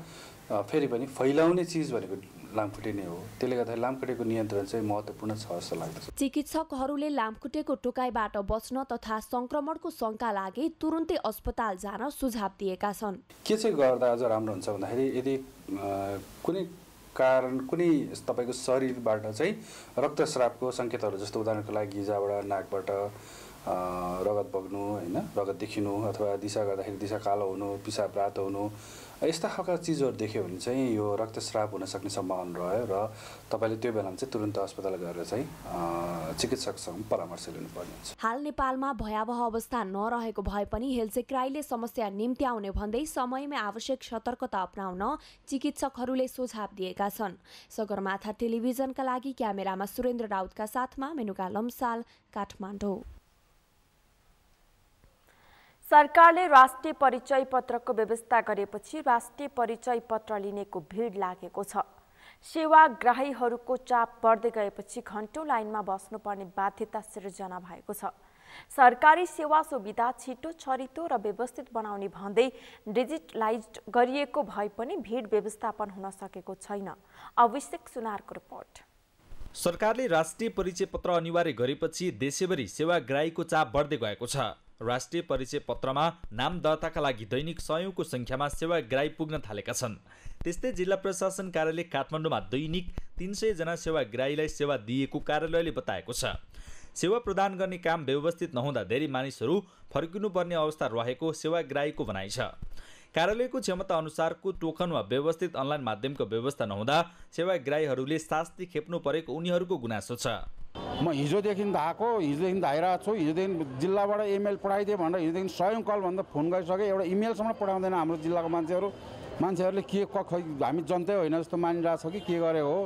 फेरि पनि फैलाउने चिज भनेको लामखुट्टे नै हो। त्यसले गर्दा लामखुट्टेको नियन्त्रण चाहिँ महत्त्वपूर्ण छ जस्तो लाग्दछ। चिकित्सकहरूले लामखुट्टेको टोकाइबाट बच्न तथा संक्रमणको शंका लागे तुरुन्तै अस्पताल जान सुझाव दिएका छन्। के चाहिँ गर्दा अझ राम्रो हुन्छ भन्दाखेरि यदि कुनै कारण कुनै तपाईको शरीरबाट चाहिँ रक्तस्रावको सङ्केतहरू जस्तो उदाहरणको लागि गिजाबाट, नाकबाट रगत बग्नु, हैन, रगत देखिनु अथवा दिशा गर्दाखेरि दिशा कालो हुनु, पिसाब रातो हुनु, यस्ता खालका चिजहरू देख्यो भने चाहिँ यो रक्तस्राव हुन सक्ने सम्भावना रह्यो र तपाईले त्यो बेलामा चाहिँ तुरुन्त अस्पताल गएर चाहिँ चिकित्सकसँग परामर्श लिनुपर्ने हुन्छ। हाल नेपालमा भयावह अवस्था नरहेको भए पनि हेलचेक्राइले समस्या निम्त्याउने भन्दै समयमै आवश्यक सतर्कता अपनाउन चिकित्सकहरूले सुझाव दिएका छन्। सगरमाथा टेलिभिजनका लागि क्यामेरामा सुरेन्द्र राउतका साथमा मेनुका लम्साल, काठमाडौँ। सरकारले राष्ट्रिय परिचय पत्रको व्यवस्था गरेपछि राष्ट्रिय परिचय पत्र लिनेको भिड लागेको छ। सेवाग्राहीहरूको चाप बढ्दै गएपछि घण्टौं लाइनमा बस्नुपर्ने बाध्यता सिर्जना भएको छ। सरकारी सेवा सुविधा छिटो छरितो र व्यवस्थित बनाउने भन्दै डिजिटलाइज्ड गरिएको भए पनि भिड व्यवस्थापन हुन सकेको छैन। अभिषेक सुनारको रिपोर्ट। सरकारले राष्ट्रिय परिचय पत्र अनिवार्य गरेपछि देशैभरि सेवाग्राहीको चाप बढ्दै गएको छ। राष्ट्रिय परिचय पत्रमा नाम दर्ताका लागि दैनिक सयौंको संख्यामा सेवाग्राही पुग्न थालेका छन्। त्यस्तै जिल्ला प्रशासन कार्यालय काठमाडौँमा दैनिक 300 जना सेवाग्राहीलाई सेवा दिएको कार्यालयले बताएको छ। सेवा प्रदान गर्ने काम व्यवस्थित नहुँदा धेरै मानिसहरू फर्किनुपर्ने अवस्था रहेको सेवाग्राहीको भनाइ छ। कार्यालयको क्षमता अनुसारको टोकन वा व्यवस्थित अनलाइन माध्यमको व्यवस्था नहुँदा सेवाग्राहीहरूले शास्ति खेप्नु परेको उनीहरूको गुनासो छ। म हिजोदेखि आएको, हिजोदेखि आइरहेको छु। हिजोदेखि जिल्लाबाट इमेल पठाइदिए भनेर हिजोदेखि 100 कलभन्दा फोन गरिसके, एउटा इमेलसम्म पठाउँदैन हाम्रो जिल्लाको मान्छेहरूले। के हामी जनतै होइन जस्तो मानिरहेछ कि के गरेको हो।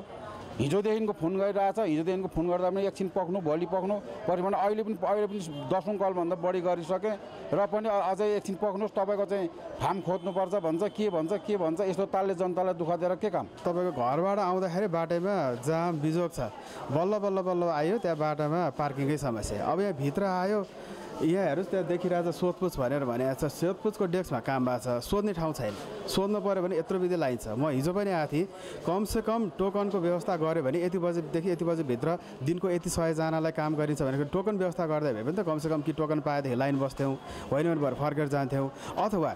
हिजोदेखिको फोन गरिरहेछ, हिजोदेखिको फोन गर्दा पनि एकछिन पक्नु, भोलि पक्नु, पछि भने अहिले पनि 10 कलभन्दा बढी गरिसके र पनि अझै एकछिन पक्नुहोस्, तपाईँको चाहिँ फार्म खोज्नुपर्छ भन्छ, के भन्छ। यस्तो तालले जनतालाई दुःख दिएर के काम। तपाईँको घरबाट आउँदाखेरि बाटोमा जाम बिजोग छ, बल्ल आयो, त्यहाँ बाटोमा पार्किङकै समस्या। अब यहाँ भित्र आयो, यहाँ हेर्नुहोस्, त्यहाँ देखिरहेछ सोधपुछ भनेर भनेको छ। सोधपुछको डेस्कमा काम भएको छ, सोध्ने ठाउँ छैन। सोध्नु पऱ्यो भने यत्रो विधि लाइन छ। म हिजो पनि आएको थिएँ, कमसेकम टोकनको व्यवस्था गऱ्यो भने यति बजेदेखि यति बजेभित्र दिनको यति 100 जनालाई काम गरिन्छ भने टोकन व्यवस्था गर्दै भए पनि त कमसेकम कि टोकन पाएदेखि लाइन बस्थ्यौँ, होइन भने भएर फर्केर जान्थ्यौँ। अथवा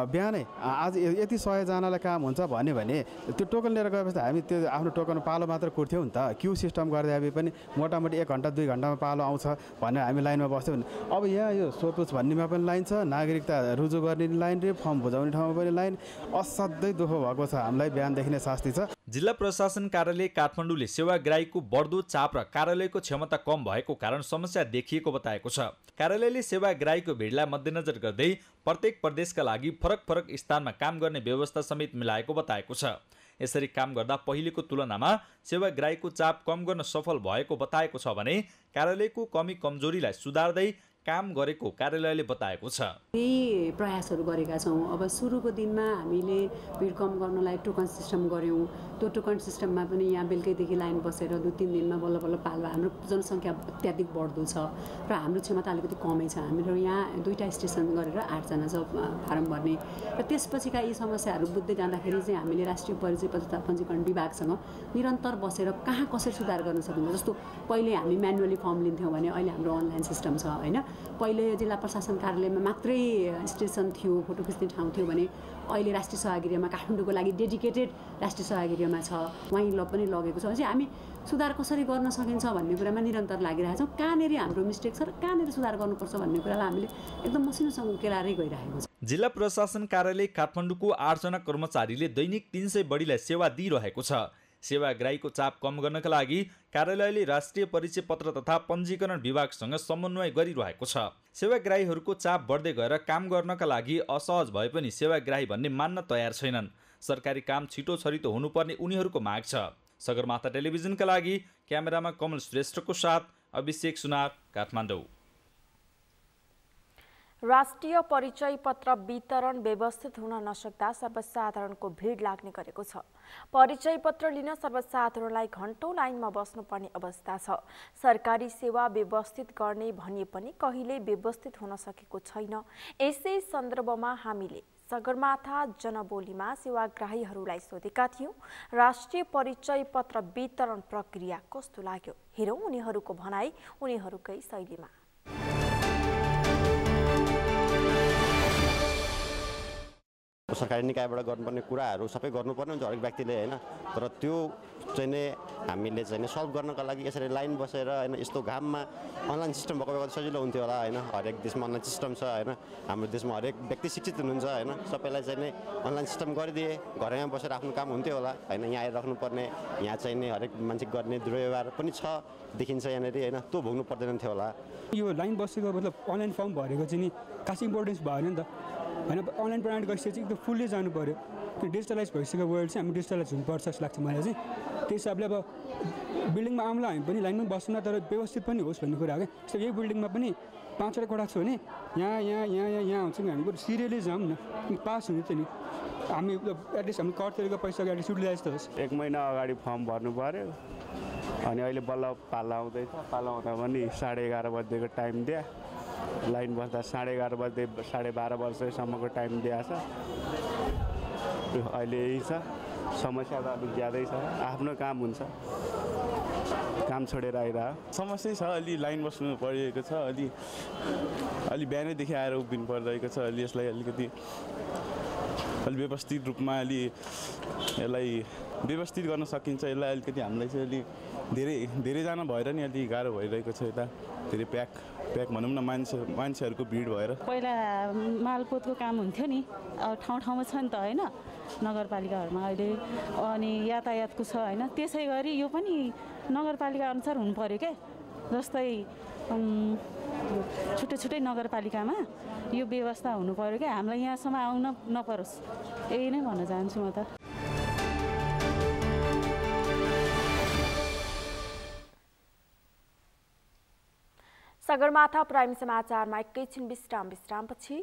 बिहानै आज यति 100 जनालाई काम हुन्छ भन्यो भने त्यो टोकन लिएर गएपछि हामी त्यो आफ्नो टोकन पालो मात्र कुर्थ्यौँ नि त। क्यु सिस्टम गर्दै हामी पनि मोटामोटी 1 घन्टा 2 घन्टामा पालो आउँछ भनेर हामी लाइनमा बस्थ्यौँ नि। अब यहाँ यो सोधपुछ भन्नेमा पनि लाइन छ, नागरिकता रुजु गर्ने लाइन रे, फर्म बुझाउने ठाउँमा पनि लाइन। असाध्यै दुःख भएको छ हामीलाई, बिहानदेखि नै शास्ति छ। जिल्ला प्रशासन कार्यालय काठमाडौँले सेवाग्राहीको बढ्दो चाप र कार्यालयको क्षमता कम भएको कारण समस्या देखिएको बताएको छ। कार्यालयले सेवाग्राहीको भिडलाई मध्यनजर गर्दै प्रत्येक प्रदेशका लागि फरक स्थानमा काम गर्ने व्यवस्था समेत मिलाएको बताएको छ। यसरी काम गर्दा पहिलेको तुलनामा सेवाग्राहीको चाप कम गर्न सफल भएको बताएको छ भने कार्यालयको कमी कमजोरीलाई सुधार्दै काम गरेको कार्यालयले बताएको छ। यही प्रयासहरू गरेका छौँ। अब सुरुको दिनमा हामीले भिड कम गर्नलाई टोकन सिस्टम गऱ्यौँ। त्यो टोकन सिस्टममा पनि यहाँ बेलुकैदेखि लाइन बसेर 2-3 दिनमा बल्ल पाल्वा। हाम्रो जनसङ्ख्या अत्याधिक बढ्दो छ र हाम्रो क्षमता अलिकति कमै छ। हाम्रो यहाँ 2टा स्टेसन गरेर 8 जना छ फारम भर्ने। र त्यसपछिका यी समस्याहरू बुझ्दै जाँदाखेरि चाहिँ हामीले राष्ट्रिय परिचय पत्र तथा पञ्जीकरण विभागसँग निरन्तर बसेर कहाँ कसरी सुधार गर्न सकिन्छ। जस्तो पहिले हामी म्यानुअली फर्म लिन्थ्यौँ भने अहिले हाम्रो अनलाइन सिस्टम छ, होइन। पहिले जिल्ला प्रशासन कार्यालयमा मात्रै स्टेसन थियो, फोटो खिच्ने ठाउँ थियो भने अहिले राष्ट्रिय सहयोगीमा काठमाडौँको लागि डेडिकेटेड राष्ट्रिय सहयोगीमा छ, वहीँ पनि लगेको छ। चाहिँ हामी सुधार कसरी गर्न सकिन्छ भन्ने कुरामा निरन्तर लागिरहेका छौँ। कहाँनिर हाम्रो मिस्टेक छ र कहाँनिर सुधार गर्नुपर्छ भन्ने कुरालाई हामीले एकदम मसिनोसँग केलारै गइरहेको छ। जिल्ला प्रशासन कार्यालय काठमाडौँको 8 जना कर्मचारीले दैनिक 300 बढीलाई सेवा दिइरहेको छ। सेवाग्राहीको चाप कम गर्नका लागि कार्यालयले राष्ट्रिय परिचय पत्र तथा पञ्जीकरण विभागसँग समन्वय गरिरहेको छ। सेवाग्राहीहरूको चाप बढ्दै गएर काम गर्नका लागि असहज भए पनि सेवाग्राही भन्ने मान्न तयार छैनन्। सरकारी काम छिटो छरितो हुनुपर्ने उनीहरूको माग छ। सगरमाथा टेलिभिजनका लागि क्यामेरामा कमल श्रेष्ठको साथ अभिषेक सुनार, काठमाडौँ। राष्ट्रिय परिचय पत्र वितरण व्यवस्थित हुन नसक्दा सर्वसाधारणको भिड लाग्ने गरेको छ। परिचय पत्र लिन सर्वसाधारणलाई घण्टौं लाइनमा बस्नुपर्ने अवस्था छ। सरकारी सेवा व्यवस्थित गर्ने भनिए पनि कहिले व्यवस्थित हुन सकेको छैन। यसै सन्दर्भमा हामीले सगरमाथा जनबोलीमा सेवाग्राहीहरूलाई सोधेका थियौं, राष्ट्रिय परिचय पत्र वितरण प्रक्रिया कस्तो लाग्यो? हेरौं उनीहरूको भनाई उनीहरूकै शैलीमा। सरकारी निकायबाट गर्नुपर्ने कुराहरू सबै गर्नुपर्ने हुन्छ हरेक व्यक्तिले, होइन। तर त्यो चाहिँ नै हामीले चाहिँ सल्भ गर्नका लागि यसरी लाइन बसेर, होइन, यस्तो घाममा अनलाइन सिस्टम भएको भए सजिलो हुन्थ्यो होला, होइन। हरेक देशमा अनलाइन सिस्टम छ, होइन। हाम्रो देशमा हरेक व्यक्ति शिक्षित हुनुहुन्छ, होइन। सबैलाई चाहिँ नै अनलाइन सिस्टम गरिदिए घरैमा बसेर आफ्नो काम हुन्थ्यो होला, होइन। यहाँ आएर राख्नुपर्ने, यहाँ चाहिँ नै हरेक मान्छे गर्ने दुर्व्यवहार पनि छ देखिन्छ यहाँनिर, होइन। त्यो भोग्नु पर्दैन थियो होला। यो लाइन बसेको मतलब अनलाइन फर्म भरेको चाहिँ नि खास इम्पोर्टेन्स भएन नि त। होइन अनलाइन प्रणाली गइसकेपछि एकदम फुल्ली जानु पऱ्यो त्यो डिजिटलाइज भइसकेको वर्ल्ड चाहिँ हामी डिजिटलाइज हुनुपर्छ जस्तो लाग्छ मलाई चाहिँ त्यही हिसाबले अब बिल्डिङमा आउँला हामी पनि लाइनमा बस्छौँ तर व्यवस्थित पनि होस् भन्ने कुरा हो क्या जस्तो यही बिल्डिङमा पनि 5वटा कोठा छ भने यहाँ आउँछ नि हामी बरु सिरियली जाऊँ न पास हुने थियो नि हामी एटलिस्ट हामी कर तिरेको पैसा एटलिस्ट युटिलाइज त होस् 1 महिना अगाडि फर्म भर्नु पऱ्यो अनि अहिले बल्ल पाला आउँदैछ पाला आउँदा पनि 11:30 बजेको टाइम दिए लाइन बस्दा 11:30 बजे 12:30 बजेसम्मको टाइम दिएछ अहिले यही छ समस्या त अलिक ज्यादै छ आफ्नो काम हुन्छ काम छोडेर आइरह समस्या छ अलि लाइन बस्नु परेको छ अलि बिहानैदेखि आएर उभिनु परिरहेको छ अलि यसलाई अलिकति अलि व्यवस्थित रूपमा अलि यसलाई व्यवस्थित गर्न सकिन्छ यसलाई अलिकति हामीलाई चाहिँ अलि धेरैजना भएर नि अलि गाह्रो भइरहेको छ यता धेरै प्याक भनौँ न मान्छेहरूको भिड भएर पहिला मालपोतको काम हुन्थ्यो नि अब ठाउँमा छ नि त होइन नगरपालिकाहरूमा अहिले अनि यातायातको छ होइन त्यसै गरी यो पनि नगरपालिका अनुसार हुनु पर्यो क्या जस्तै छुट्टै नगरपालिकामा यो व्यवस्था हुनु पर्यो क्या हामीलाई यहाँसम्म आउन नपरोस् यही नै भन्न चाहन्छु म त सगरमाथा प्राइम समाचारमा एकैछिन विश्रामपछि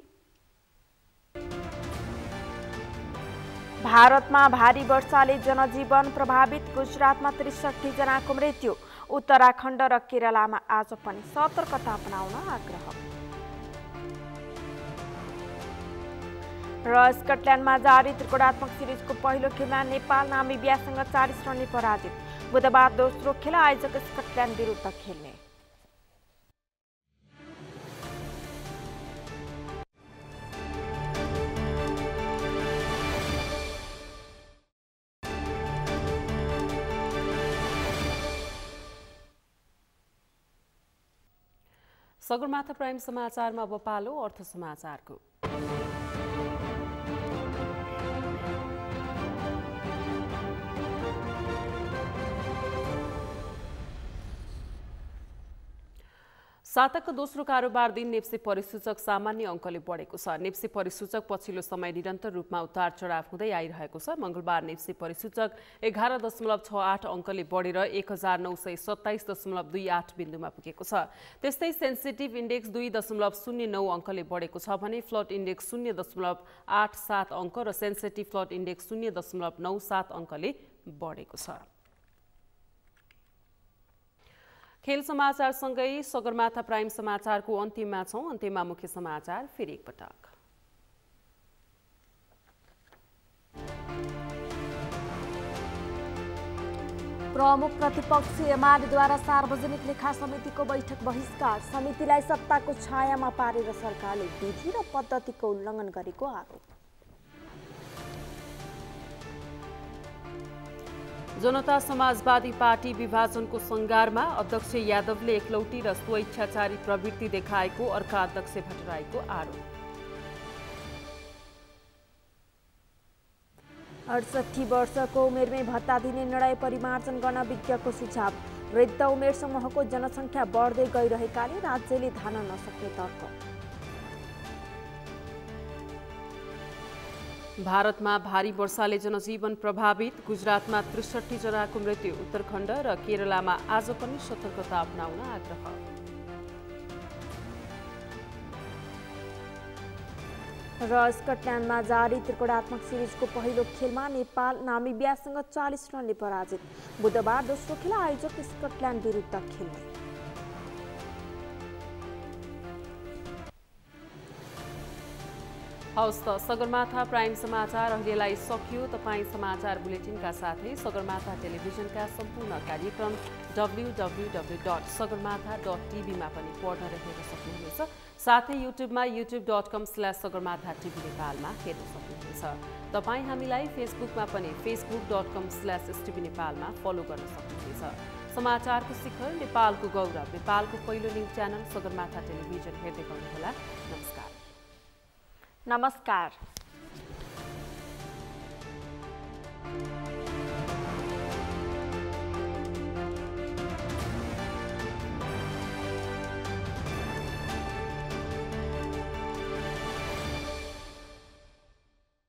भारतमा भारी वर्षाले जनजीवन प्रभावित गुजरातमा 63 जनाको मृत्यु उत्तराखण्ड र केरलामा आज पनि सतर्कता अपनाउन आग्रह र स्कटल्यान्डमा जारी त्रिकोणात्मक सिरिजको पहिलो खेलमा नेपाल नामिबियासँग 40 रनले पराजित बुधबार दोस्रो खेल आयोजक स्कटल्यान्ड विरुद्ध खेल्ने सगरमाथा प्राइम समाचारमा अब पालो अर्थ समाचारको साताको दोस्रो कारोबार दिन नेप्से परिसूचक सामान्य अङ्कले बढेको छ। नेप्से परिसूचक पछिल्लो समय निरन्तर रूपमा उतार चढाव हुँदै आइरहेको छ। मंगलबार नेप्से परिसूचक 11.68 अङ्कले बढेर 1927.28 बिन्दुमा पुगेको छ। त्यस्तै सेन्सिटिभ इन्डेक्स 2.09 अङ्कले बढेको छ भने फ्लट इन्डेक्स 0.87 अङ्क र सेन्सिटिभ फ्लट इन्डेक्स 0.97 अङ्कले बढेको छ। खेल समाचारसँगै सगरमाथा प्राइम समाचारको अन्त्यमा छौं। अन्त्यमा मुख्य समाचार फेरि एकपटक। प्रमुख प्रतिपक्षी एमालेद्वारा सार्वजनिक लेखा समितिको बैठक बहिष्कार। समितिलाई सत्ताको छायामा पारेर सरकारले विधि र पद्धतिको उल्लङ्घन गरेको आरोप। जनता समाजवादी पार्टी विभाजनको संगारमा अध्यक्ष यादवले एकलौटी र स्वेच्छाचारी प्रवृत्ति देखाएको अर्का अध्यक्ष भट्टराईको आरोप। 68 वर्षको उमेरमै भत्ता दिने निर्णय परिमार्जन गर्न विज्ञको सुझाव। वृद्ध उमेर समूहको जनसङ्ख्या बढ्दै गइरहेकाले राज्यले धान्न नसक्ने तर्क। भारतमा भारी वर्षाले जनजीवन प्रभावित। गुजरातमा 63 जनाको मृत्यु। उत्तराखण्ड र केरलामा आज पनि सतर्कता अपनाउन आग्रह। र स्कटल्यान्डमा जारी त्रिकोणात्मक सिरिजको पहिलो खेलमा नेपाल नामिबियासँग 40 रनले पराजित। बुधबार दोस्रो खेल आयोजक स्कटल्यान्ड विरुद्ध खेल्ने। हवस् त सगरमाथा प्राइम समाचार अहिलेलाई सकियो। तपाईँ समाचार बुलेटिनका साथै सगरमाथा टेलिभिजनका सम्पूर्ण कार्यक्रम www.sagarmatha.tv मा पनि पढ्न र हेर्न सक्नुहुनेछ। साथै युट्युबमा youtube.com/sagarmatha.tv नेपालमा हेर्न सक्नुहुनेछ। तपाईँ हामीलाई फेसबुकमा पनि facebook.com/stv नेपालमा फलो गर्न सक्नुहुनेछ। समाचारको शिखर, नेपालको गौरव, नेपालको पहिलो न्युज च्यानल सगरमाथा टेलिभिजन हेर्दै गर्नुहोला। नमस्कार।